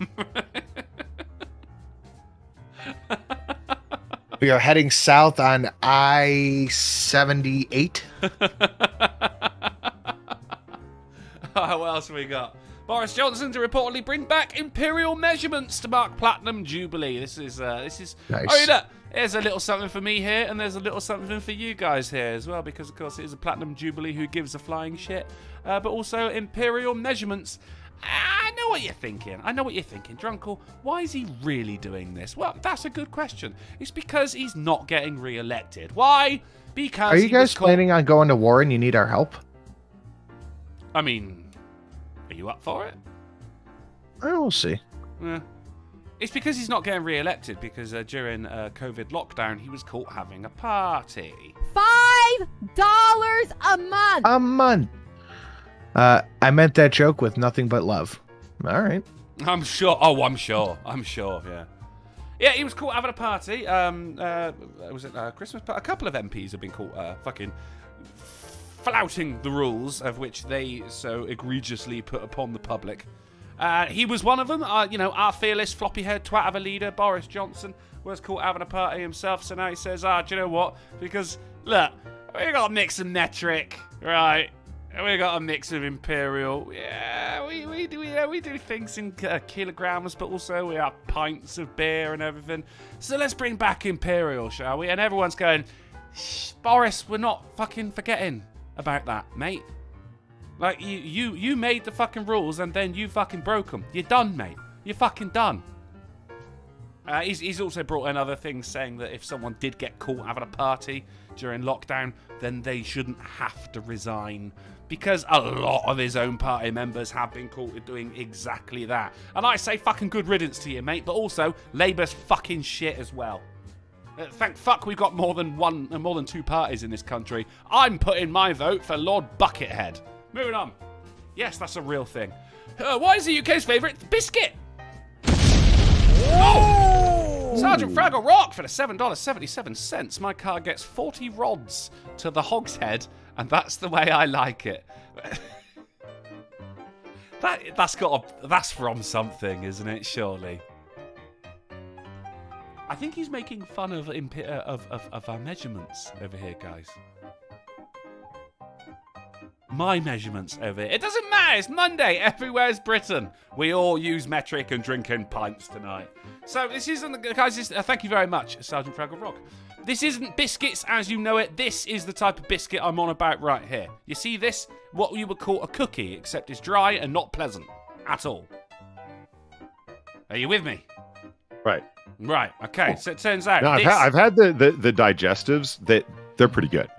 We are heading south on I-78. What else have we got? Boris Johnson to reportedly bring back imperial measurements to mark Platinum Jubilee. This is nice. Oh, look, there's a little something for me here, and there's a little something for you guys here as well, because of course it is a Platinum Jubilee. Who gives a flying shit? But also imperial measurements. I know what you're thinking. Drunkle, why is he really doing this? Well, that's a good question. It's because he's not getting re-elected. Why? Because are you guys planning on going to war and you need our help? I mean, are you up for it? We'll see. Yeah. It's because he's not getting re-elected because during COVID lockdown, he was caught having a party. $5 a month. A month. I meant that joke with nothing but love. All right. I'm sure. Oh, I'm sure. Yeah. Yeah, he was caught having a party. Was it Christmas? A couple of MPs have been caught fucking flouting the rules of which they so egregiously put upon the public. He was one of them. Our fearless floppy-haired twat of a leader, Boris Johnson, was caught having a party himself. So now he says, do you know what? Because, look, we got to mix and metric, right? We got a mix of imperial. Yeah, we do things in kilograms, but also we have pints of beer and everything. So let's bring back imperial, shall we? And everyone's going, Boris, we're not fucking forgetting about that, mate. Like, you made the fucking rules and then you fucking broke them. You're done, mate. You're fucking done. He's also brought in other things, saying that if someone did get caught having a party during lockdown, then they shouldn't have to resign. Because a lot of his own party members have been caught doing exactly that. And I say fucking good riddance to you, mate, but also Labour's fucking shit as well. Thank fuck we've got more than two parties in this country. I'm putting my vote for Lord Buckethead. Moving on. Yes, that's a real thing. What is the UK's favourite biscuit? Oh! Sergeant Fraggle Rock for the $7.77. My car gets 40 rods to the hogshead, and that's the way I like it. That's from something, isn't it? Surely. I think he's making fun of our measurements over here, guys. My measurements over here. It doesn't matter. It's Monday. Everywhere's Britain. We all use metric and drink in pints tonight. So this isn't, guys. Thank you very much, Sergeant Fraggle Rock. This isn't biscuits as you know it. This is the type of biscuit I'm on about right here. You see this? What you would call a cookie, except it's dry and not pleasant at all. Are you with me? Right. Right. Okay. So it turns out. No, I've had the digestives. They're pretty good.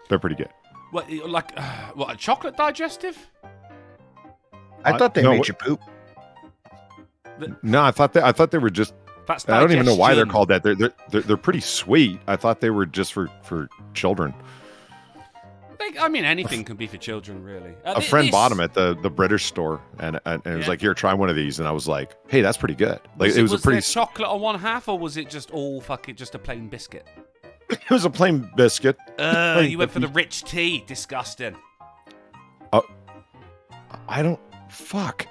They're pretty good. What, like, what, a chocolate digestive? I thought they made you poop. No, I thought they were just. That's I don't even know why they're called that. They're pretty sweet. I thought they were just for children. I mean, anything can be for children, really. A friend bought them at the British store, and it was like, "Here, try one of these." And I was like, "Hey, that's pretty good." Like it was a pretty. Was there chocolate on one half, or was it just all fucking just a plain biscuit? It was a plain biscuit. You went for the rich tea. Disgusting. I don't. Fuck.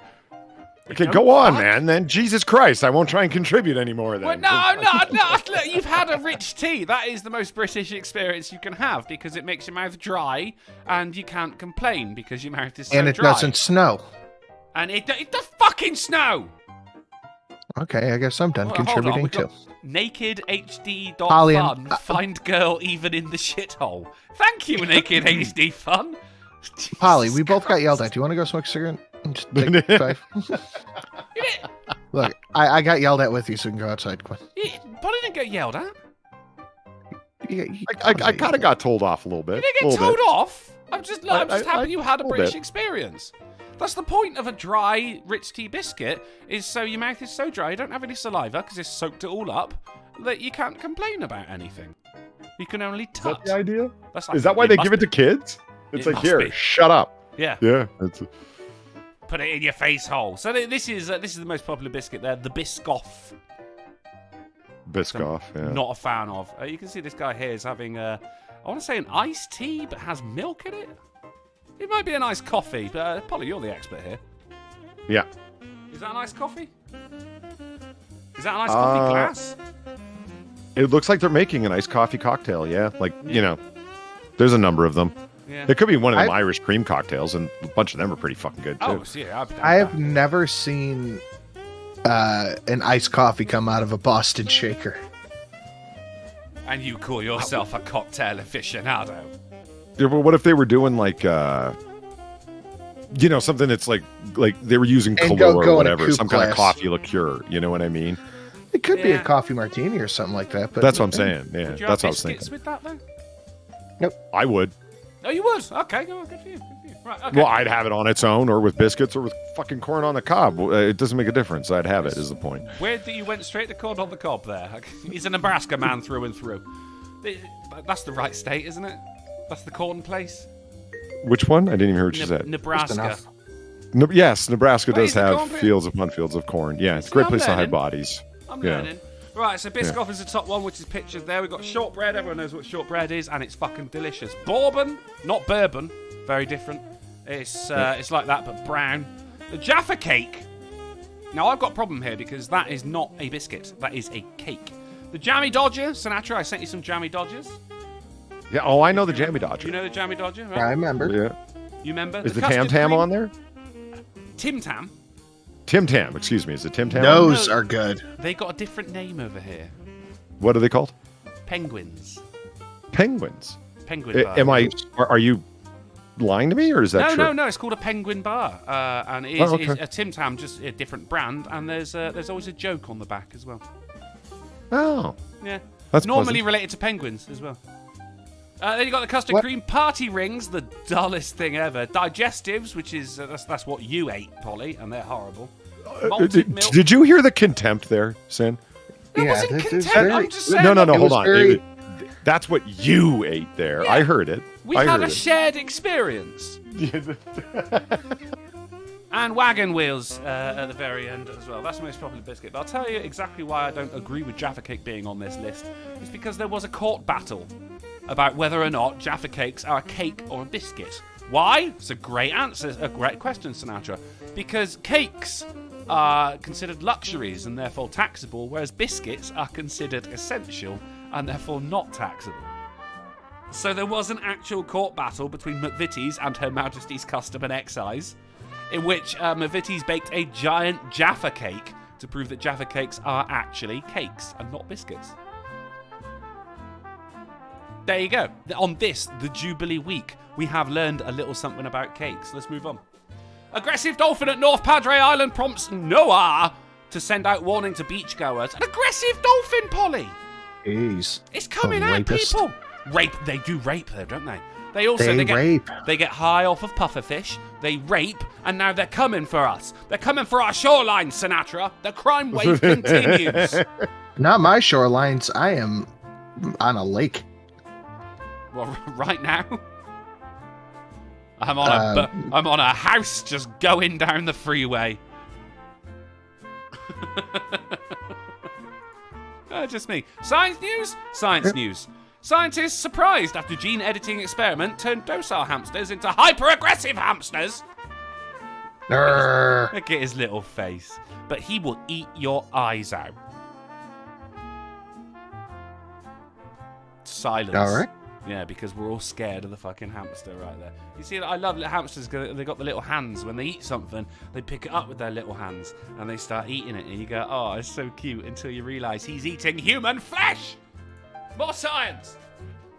Okay, go on, man. Then Jesus Christ, I won't try and contribute anymore. Then. Well, no. Look, you've had a rich tea. That is the most British experience you can have because it makes your mouth dry and you can't complain because your mouth is so dry. And it doesn't snow. And it does fucking snow. Okay, I guess I'm done contributing too. NakedHD.fun. Find girl even in the shithole. Thank you, Naked HD Fun. Polly, we both got yelled at. Do you want to go smoke a cigarette? Just take 5. Look, I got yelled at with you, so we can go outside. Come on. Polly didn't get yelled at. I kind of got told off a little bit. You didn't get told off. I'm just happy you had a British experience. That's the point of a dry, rich tea biscuit, is so your mouth is so dry, you don't have any saliva because it's soaked it all up, that you can't complain about anything. You can only tut. Is that the idea? Is that why they give it to kids? It's like, here, shut up. Yeah. Yeah. Put it in your face hole. So this is the most popular biscuit there, the Biscoff. Biscoff, yeah. Not a fan of. You can see this guy here is having I want to say an iced tea, but has milk in it. It might be an iced coffee, but Polly, you're the expert here. Yeah. Is that an iced coffee? Is that an iced coffee glass? It looks like they're making an iced coffee cocktail, yeah. Like, you know, there's a number of them. Yeah. It could be one of them Irish cream cocktails, and a bunch of them are pretty fucking good, too. Oh, so yeah, I have never seen an iced coffee come out of a Boston shaker. And you call yourself a cocktail aficionado. Yeah, but what if they were doing like, you know, something that's like they were using Kahlua or whatever, some kind of coffee liqueur. You know what I mean? It could be a coffee martini or something like that. But that's what I'm saying. Yeah, would you that's have what I was thinking. with that though? Nope. I would. Oh, you would? Okay, good for you. Right, okay. Well, I'd have it on its own, or with biscuits, or with fucking corn on the cob. It doesn't make a difference. I'd have it. Is the point? Weird that you went straight to corn on the cob there. He's a Nebraska man through and through. That's the right state, isn't it? That's the corn place. Which one? I didn't even hear what you said. Nebraska. Yes, Nebraska does have fields upon fields of corn. Yeah, it's a great place to hide bodies. I'm learning. Right, so Biscoff is the top one, which is pictured there. We've got shortbread. Everyone knows what shortbread is, and it's fucking delicious. Bourbon, not bourbon. Very different. It's like that, but brown. The Jaffa cake. Now, I've got a problem here because that is not a biscuit. That is a cake. The Jammy Dodger. Sinatra, I sent you some Jammy Dodgers. Yeah, oh, I know the Jammy Dodger. You know the Jammy Dodger, right? I remember. Yeah. You remember? Is the Tam Tam on there? Tim Tam. Tim Tam, excuse me. Is it Tim Tam? Those are good. They got a different name over here. What are they called? Penguins. Penguins? Penguin bar. Are you lying to me, or is that true? No, it's called a Penguin bar. And it is a Tim Tam, just a different brand, and there's always a joke on the back as well. Oh. Yeah. That's normally pleasant. related to penguins as well. Then you got the custard cream party rings, the dullest thing ever. Digestives, which is that's what you ate, Polly, and they're horrible. Malted milk. Did you hear the contempt there, Sin? It wasn't contempt. I'm just saying. No, hold on. very- That's what you ate there. Yeah. I heard it. We've had a shared experience. And wagon wheels at the very end as well. That's the most popular biscuit. But I'll tell you exactly why I don't agree with Jaffa Cake being on this list. It's because there was a court battle about whether or not Jaffa Cakes are a cake or a biscuit. Why? It's a great answer, a great question, Sinatra. Because cakes are considered luxuries and therefore taxable, whereas biscuits are considered essential and therefore not taxable. So there was an actual court battle between McVitie's and Her Majesty's Custom and Excise, in which McVitie's baked a giant Jaffa Cake to prove that Jaffa Cakes are actually cakes and not biscuits. There you go. On this, the Jubilee week, we have learned a little something about cakes. Let's move on. Aggressive dolphin at North Padre Island prompts Noah to send out warning to beachgoers. An aggressive dolphin, Polly! Jeez. It's coming at Rapist. people. They do rape there, don't they? They also rape. They get high off of pufferfish. They rape, and now they're coming for us. They're coming for our shoreline, Sinatra. The crime wave continues. Not my shorelines. I am on a lake. Well, right now, I'm on a house just going down the freeway. Just me. Science news. Science news. Scientists surprised after gene editing experiment turned docile hamsters into hyper-aggressive hamsters. Look at his little face. But he will eat your eyes out. Silence. All right. Yeah, because we're all scared of the fucking hamster right there. You see, I love little hamsters because they got the little hands. When they eat something, they pick it up with their little hands and they start eating it. And you go, oh, it's so cute, until you realise he's eating human flesh. More science.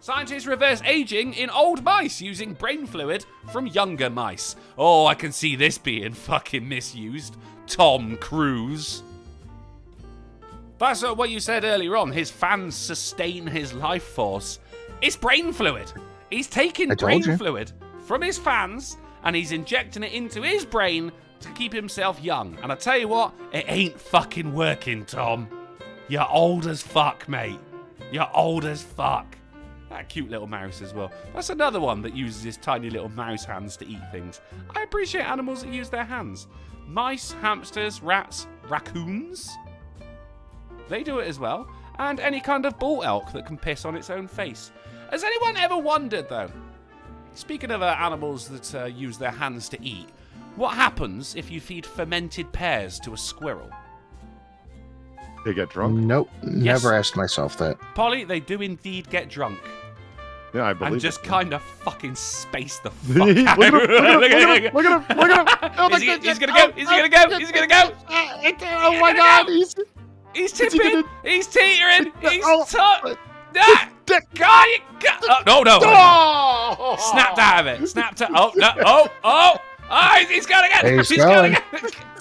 Scientists reverse aging in old mice using brain fluid from younger mice. Oh, I can see this being fucking misused. Tom Cruise. That's what you said earlier on. His fans sustain his life force. It's brain fluid. He's taking brain fluid from his fans and he's injecting it into his brain to keep himself young. And I tell you what, it ain't fucking working, Tom. You're old as fuck, mate. You're old as fuck. That cute little mouse as well. That's another one that uses his tiny little mouse hands to eat things. I appreciate animals that use their hands. Mice, hamsters, rats, raccoons. They do it as well. And any kind of bull elk that can piss on its own face. Has anyone ever wondered, though, speaking of animals that use their hands to eat, what happens if you feed fermented pears to a squirrel? They get drunk? Nope. Never asked myself that. Polly, they do indeed get drunk. Yeah, I believe And just it. kind of fucking space the fuck out. Look at him! Look at him! Oh, He's gonna go! He's gonna go! He's gonna go! Oh my god! He's tipping! He's teetering! He's Oh. No! Snapped out of it. Snapped out. Oh, no. Oh, he's going again. He's going.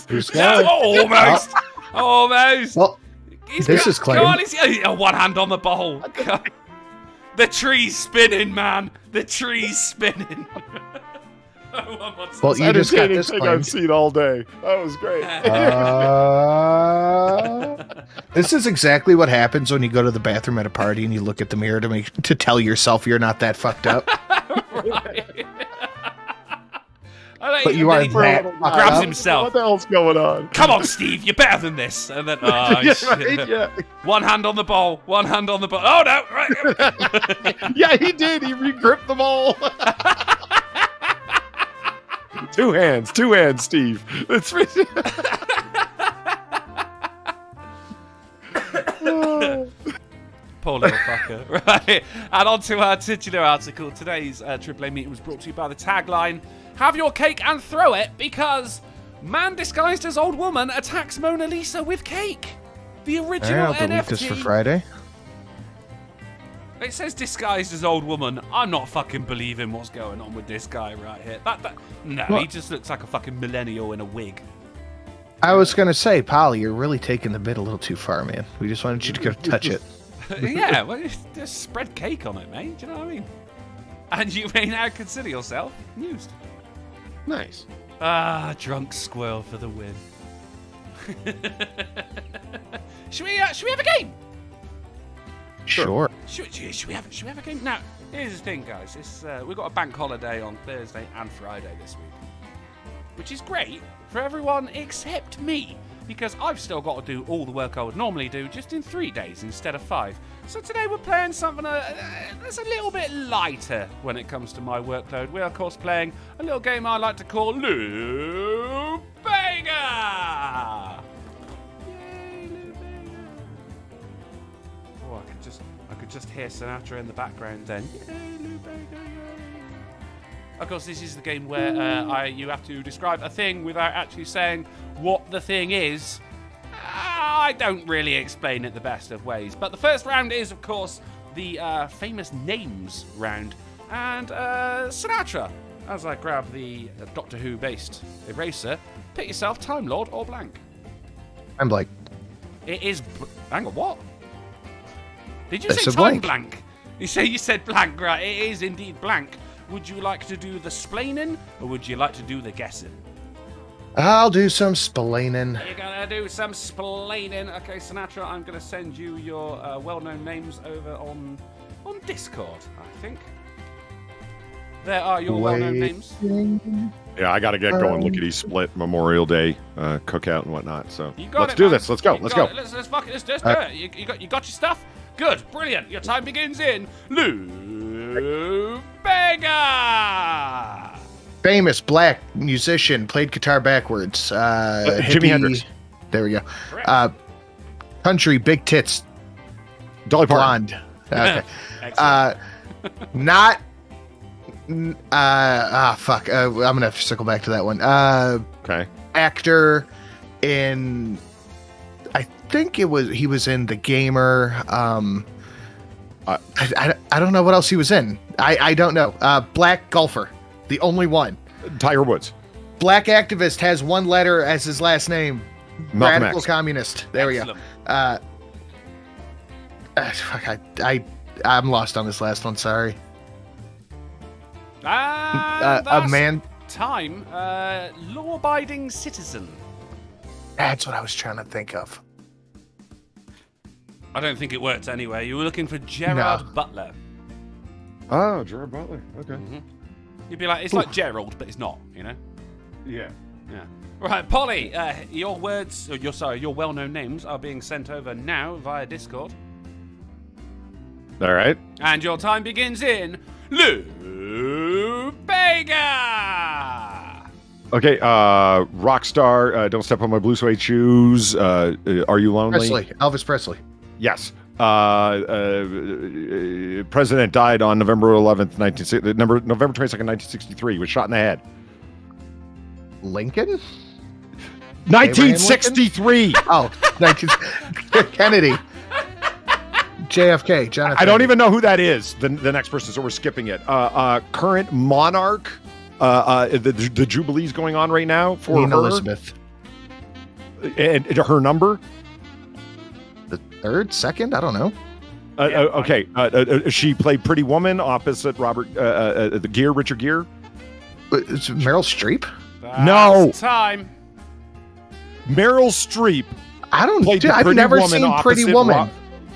He's going. Almost. Almost. Well, this is clear. One hand on the bowl. The tree's spinning, man. The tree's spinning. Well, you just got this thing claimed. I've seen all day. That was great. This is exactly what happens when you go to the bathroom at a party and you look at the mirror to tell yourself you're not that fucked up. Right. But you are that fucked grabs up. himself. What the hell's going on? Come on, Steve, you're better than this. And then, oh, Yeah, shit. right, yeah. One hand on the bowl. One hand on the bowl. Oh, no. Right. Yeah, he did. He re-gripped them all. Two hands, Steve. It's Poor little fucker. Right. And on to our titular article. Today's AAA meeting was brought to you by the tagline, "Have your cake and throw it because man disguised as old woman attacks Mona Lisa with cake." The original I'll delete NFT. this for Friday. It says disguised as old woman. I'm not fucking believing what's going on with this guy right here. No, he just looks like a fucking millennial in a wig. I was gonna say, Polly, you're really taking the bit a little too far, man. We just wanted you to go touch it. Yeah, well, just spread cake on it, mate. Do you know what I mean? And you may now consider yourself amused. Nice. Ah, drunk squirrel for the win. Should we have a game? Sure. Should we have a game? Now, here's the thing, guys. We've got a bank holiday on Thursday and Friday this week, which is great for everyone except me, because I've still got to do all the work I would normally do just in 3 days instead of 5. So today we're playing something that's a little bit lighter when it comes to my workload. We're, of course, playing a little game I like to call Lou Bega! Yay, Lou Bega! Oh, I could just hear Sinatra in the background then. Yay, Lou Bega, yay! Of course, this is the game where you have to describe a thing without actually saying what the thing is. I don't really explain it the best of ways. But the first round is, of course, the famous names round. And Sinatra, as I grab the Doctor Who-based eraser, pick yourself Time Lord or blank. I'm blank. It is... hang on, what? Did you I say said time blank. You said blank, right? It is indeed blank. Would you like to do the splaining, or would you like to do the guessing? I'll do some splaining. You're gonna do some splaining. Okay, Sinatra, I'm gonna send you your well-known names over on Discord, I think. There are your well-known names. Yeah, I got to get going. Lickety split, Memorial Day, cookout and whatnot. So let's do this. Let's go. Let's go. Let's fuck it. Let's do it. You got your stuff. Good, brilliant. Your time begins in Lou Bega. Famous black musician, played guitar backwards. Jimi Hendrix. There we go. Country, big tits, Dolly Parton. blonde. Okay. Not. Fuck. I'm gonna have to circle back to that one. Okay. Actor in. I think he was in The Gamer. I don't know what else he was in. I don't know. Black golfer. The only one. Tiger Woods. Black activist has one letter as his last name. Malcolm Radical X. communist. There Excellent. We go. Fuck, I'm lost on this last one. Sorry. A man. Time. Law-abiding citizen. That's what I was trying to think of. I don't think it worked anyway. You were looking for Gerard Butler. Oh, Gerard Butler. Okay. Mm-hmm. You'd be like, it's like Gerald, but it's not, you know? Yeah. Yeah. Right, Polly, your well-known names are being sent over now via Discord. All right. And your time begins in Lou Bega. Okay. Rockstar. Don't step on my blue suede shoes. Are you lonely? Presley. Elvis Presley. Yes. President died on November 11th, November 22nd, 1963. He was shot in the head. Lincoln? 1963. Oh, Kennedy. JFK. John F. I don't even know who that is. The next person, so we're skipping it. Current monarch. The Jubilee's going on right now for Queen her. Elizabeth. And her number. The third, second, I don't know. Okay. She played Pretty Woman opposite Richard Gere. It's Meryl Streep. No. Time. Meryl Streep. I've never seen Pretty Woman.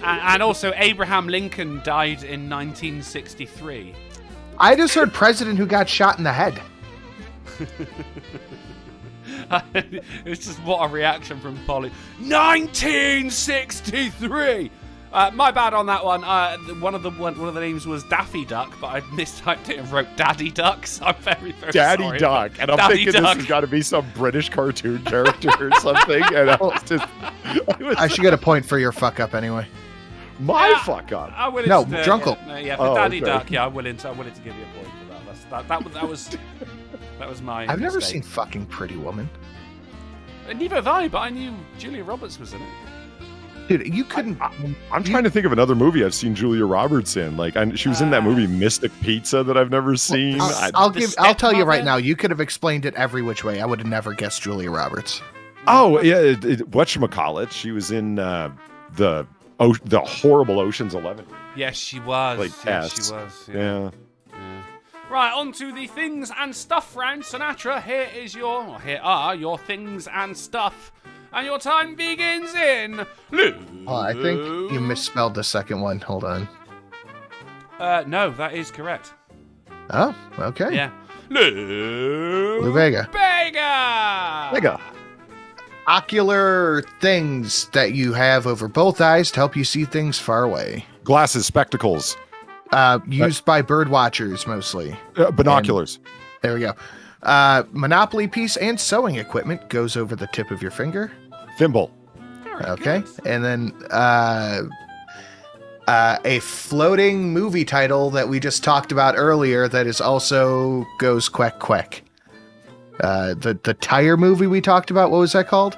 And also, Abraham Lincoln died in 1963. I just heard president who got shot in the head. It's just what a reaction from Polly. 1963. My bad on that one. One of the names was Daffy Duck, but I mistyped it and wrote Daddy Duck. So I'm very Daddy sorry. Duck, and I'm Daddy thinking Duck. this has got to be some British cartoon character or something. And I should get a point for your fuck up anyway. My fuck up. No, Drunkle. For Daddy Duck. Yeah, I'm willing to give you a point for that. That was my. I've never mistake. seen fucking Pretty Woman. Neither have I, but I knew Julia Roberts was in it. Dude, you couldn't. I'm trying to think of another movie I've seen Julia Roberts in. Like, she was in that movie Mystic Pizza that I've never seen. I'll tell you right now. You could have explained it every which way. I would have never guessed Julia Roberts. Oh, yeah. Whatchamacallit? She was in the horrible Ocean's 11. Yes, she was. Like yes, S. she was. Yeah. Right, on to the things and stuff round. Sinatra, here are your things and stuff. And your time begins in... Oh, I think you misspelled the second one. Hold on. No, that is correct. Oh, okay. Yeah. Lou Bega. Bega. Ocular things that you have over both eyes to help you see things far away. Glasses, spectacles. Used by bird watchers mostly. Binoculars. And there we go. Monopoly piece and sewing equipment goes over the tip of your finger. Thimble. Okay. And then a floating movie title that we just talked about earlier that is also goes quack quack. The tire movie we talked about, what was that called?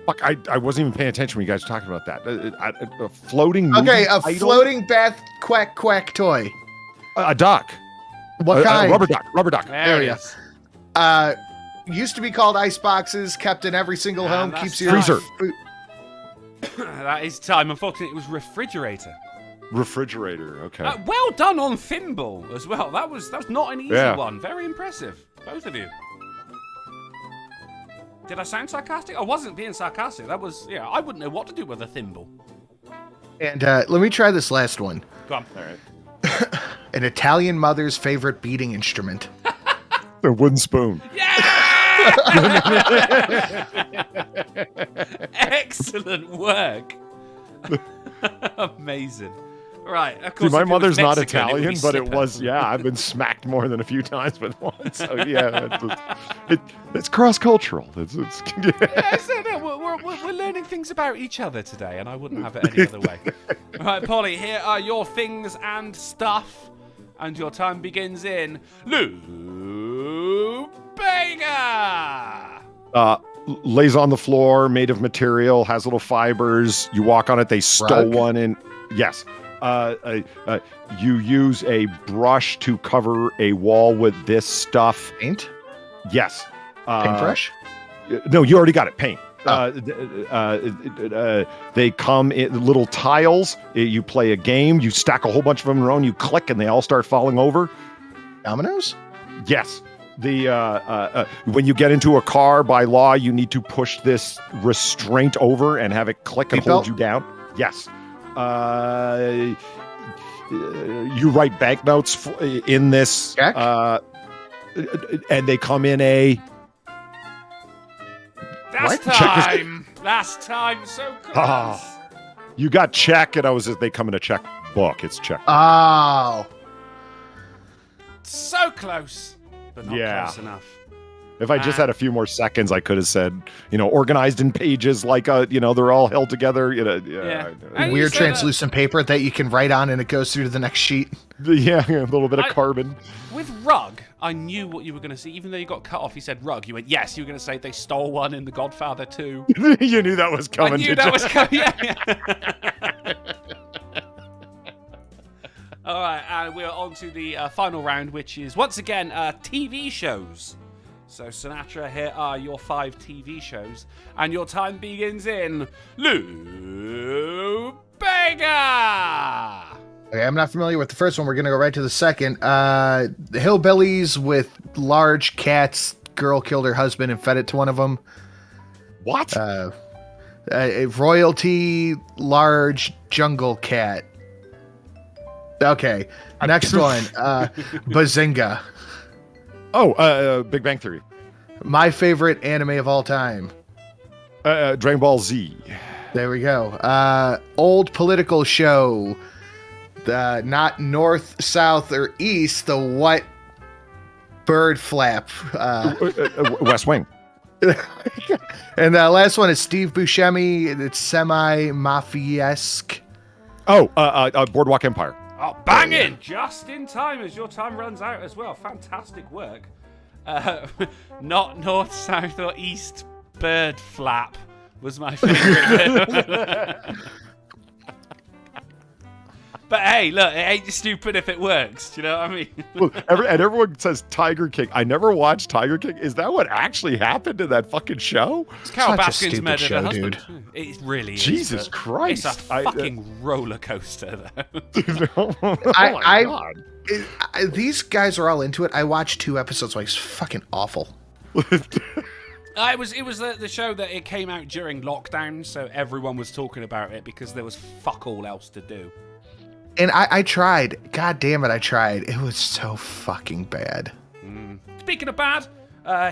Fuck, I wasn't even paying attention when you guys were talking about that. A floating movie a title? floating bath quack quack toy. A duck. What kind? Rubber duck. There we go. Used to be called ice boxes, kept in every single home, keeps your freezer. Food. That is time. Unfortunately, it was refrigerator. Refrigerator, okay. Well done on thimble as well. That was not an easy one. Very impressive, both of you. Did I sound sarcastic? I wasn't being sarcastic. That was, I wouldn't know what to do with a thimble. And let me try this last one. Go on. All right. An Italian mother's favorite beating instrument. A wooden spoon. Yeah! Excellent work. Amazing. Right, of course. See, my mother's not Mexican, Italian, but it slipper. was, I've been smacked more than a few times with one. So, it's cross-cultural. It's we're learning things about each other today, and I wouldn't have it any other way. Right, Polly, here are your things and stuff, and your time begins in Lou Bega. Lays on the floor, made of material, has little fibers. You walk on it. They stole one in. Yes. You use a brush to cover a wall with this stuff. Paint? Yes. Paintbrush? No, you already got it. Paint. They come in little tiles. You play a game. You stack a whole bunch of them in a row, and you click, and they all start falling over. Dominoes? Yes. When you get into a car, by law, you need to push this restraint over and have it click and hold you down. Yes. You write banknotes in this, and they come in a. Last time. Last time. So close. You got check, and they come in a check book. It's check. Oh. So close, but not close enough. If I just had a few more seconds, I could have said, organized in pages like, they're all held together. Weird translucent paper that you can write on and it goes through to the next sheet. Yeah, a little bit of carbon. With rug, I knew what you were going to say. Even though you got cut off, you said rug. You went, yes, you were going to say they stole one in The Godfather 2. You knew that was coming. I knew that was coming, yeah. All right, and we're on to the final round, which is, once again, TV shows. So, Sinatra, here are your 5 TV shows, and your time begins in Lou Bega! Okay, I'm not familiar with the first one. We're going to go right to the second. The hillbillies with large cats. Girl killed her husband and fed it to one of them. What? A royalty large jungle cat. Okay, next one. Bazinga. Oh, Big Bang Theory. My favorite anime of all time. Dragon Ball Z. There we go. Old political show. Not north, south, or east. The what bird flap? West Wing. And the last one is Steve Buscemi. It's semi-mafia-esque. Boardwalk Empire. Oh, banging! Just in time as your time runs out as well. Fantastic work. Not north, south, or east bird flap was my favorite. But hey, look, it ain't stupid if it works. Do you know what I mean? Well, and everyone says Tiger King. I never watched Tiger King. Is that what actually happened in that fucking show? It's Carol such a Baskin's stupid murdered show, her husband. dude. It really is. Jesus but Christ. It's a fucking roller coaster, though. Oh my God. These guys are all into it. I watched 2 episodes. Like, it's fucking awful. It was the show that it came out during lockdown, so everyone was talking about it because there was fuck all else to do. And I tried. God damn it, I tried. It was so fucking bad. Speaking of bad,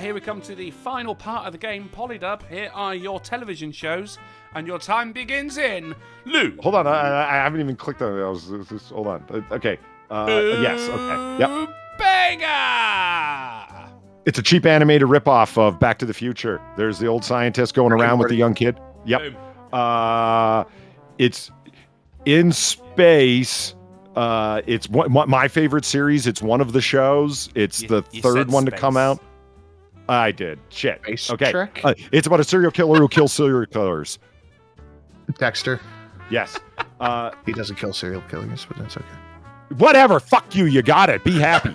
here we come to the final part of the game, Polydub. Here are your television shows, and your time begins in Lou. Hold on, I haven't even clicked on it. Hold on. Okay. Yes. Okay. Yep. Bega! It's a cheap animated ripoff of Back to the Future. There's the old scientist going around with the young kid. Yep. It's in space. It's my favorite series. It's one of the shows. It's the third one to come out. I did. Shit. Space Okay. Trek? It's about a serial killer who kills serial killers. Dexter. Yes. He doesn't kill serial killers, but that's okay. Whatever. Fuck you. You got it. Be happy.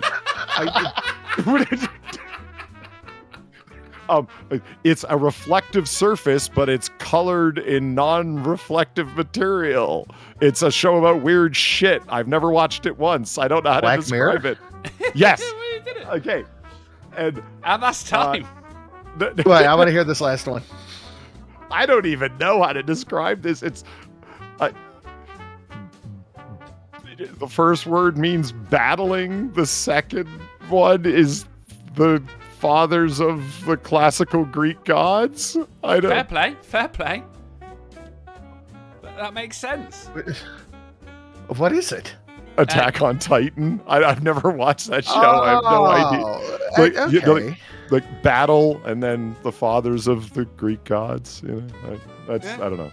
It's a reflective surface, but it's colored in non-reflective material. It's a show about weird shit. I've never watched it once. I don't know how Black to describe Mirror? it. Yes. We did it. Okay. And that's time. Wait, I want to hear this last one. I don't even know how to describe this. It's the first word means battling. The second one is the fathers of the classical Greek gods. I don't. Fair play. That makes sense. What is it? Attack on Titan. I've never watched that show. I have no idea. Okay. Like battle and then the fathers of the Greek gods. You know, I don't know.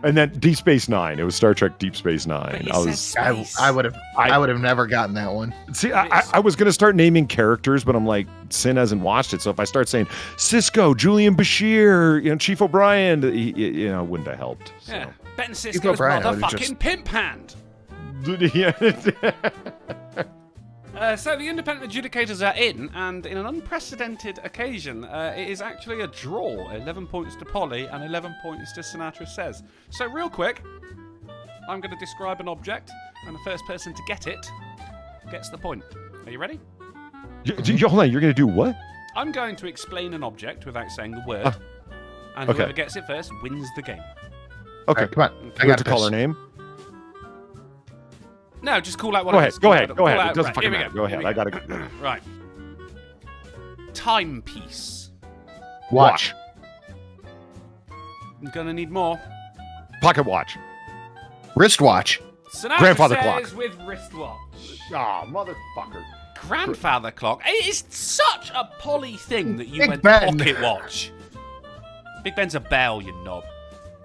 And then Deep Space Nine. It was Star Trek Deep Space Nine. I would have never gotten that one. See, I was gonna start naming characters, but I'm like, Sin hasn't watched it, so if I start saying Cisco, Julian Bashir, Chief O'Brien, he wouldn't have helped. So. Yeah, Ben Sisko's motherfucking pimp hand. So the independent adjudicators are in, and in an unprecedented occasion, it is actually a draw. 11 points to Polly and 11 points to Sinatra Says. So real quick, I'm going to describe an object, and the first person to get it gets the point. Are you ready? Hold on, you're going to do what? I'm going to explain an object without saying the word, and whoever gets it first wins the game. Okay, come on. I got to call her name. No, just call out what Go it ahead. is. Go ahead. It doesn't fucking matter. Go ahead. I got to go. Right. Timepiece. Watch. I'm going to need more. Pocket watch. Wristwatch. Sinatra Grandfather Says clock. with wristwatch. Ah, motherfucker. Grandfather clock. It is such a Polly thing that you Big went Ben. pocket watch. Big Ben's a bell, you knob.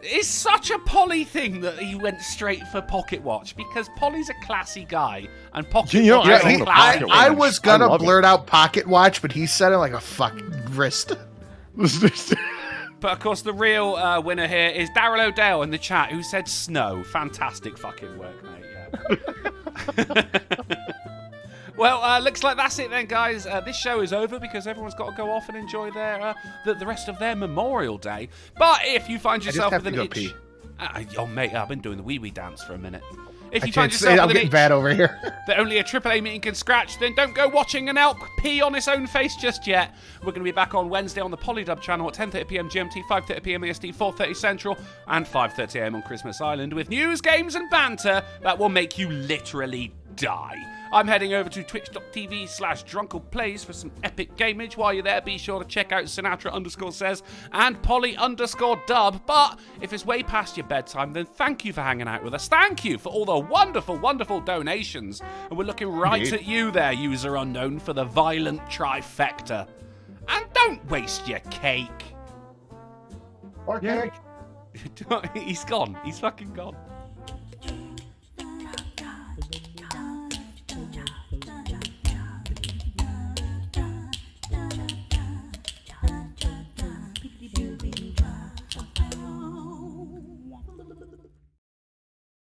It's such a Polly thing that he went straight for pocket watch because Polly's a classy guy and pocket watch is a classy thing. I was gonna blurt out pocket watch, but he said it like a fucking wrist. But of course, the real winner here is Daryl O'Dell in the chat who said snow. Fantastic fucking work, mate. Yeah. Well, looks like that's it then, guys. This show is over because everyone's got to go off and enjoy their the rest of their Memorial Day. But if you find yourself with an itch, oh mate, I've been doing the wee dance for a minute. If you find yourself with an itch bad over here that only a AAA meeting can scratch, then don't go watching an elk pee on its own face just yet. We're going to be back on Wednesday on the Polydub channel at 10:30 PM GMT, 5:30 PM EST, 4:30 Central, and 5:30 AM on Christmas Island with news, games, and banter that will make you literally die. I'm heading over to twitch.tv/drunkleplays for some epic gameage. While you're there, be sure to check out Sinatra_says and Polly_dub. But if it's way past your bedtime, then thank you for hanging out with us. Thank you for all the wonderful, wonderful donations. And we're looking right at you there, user unknown, for the violent trifecta. And don't waste your cake. Or cake. He's gone. He's fucking gone.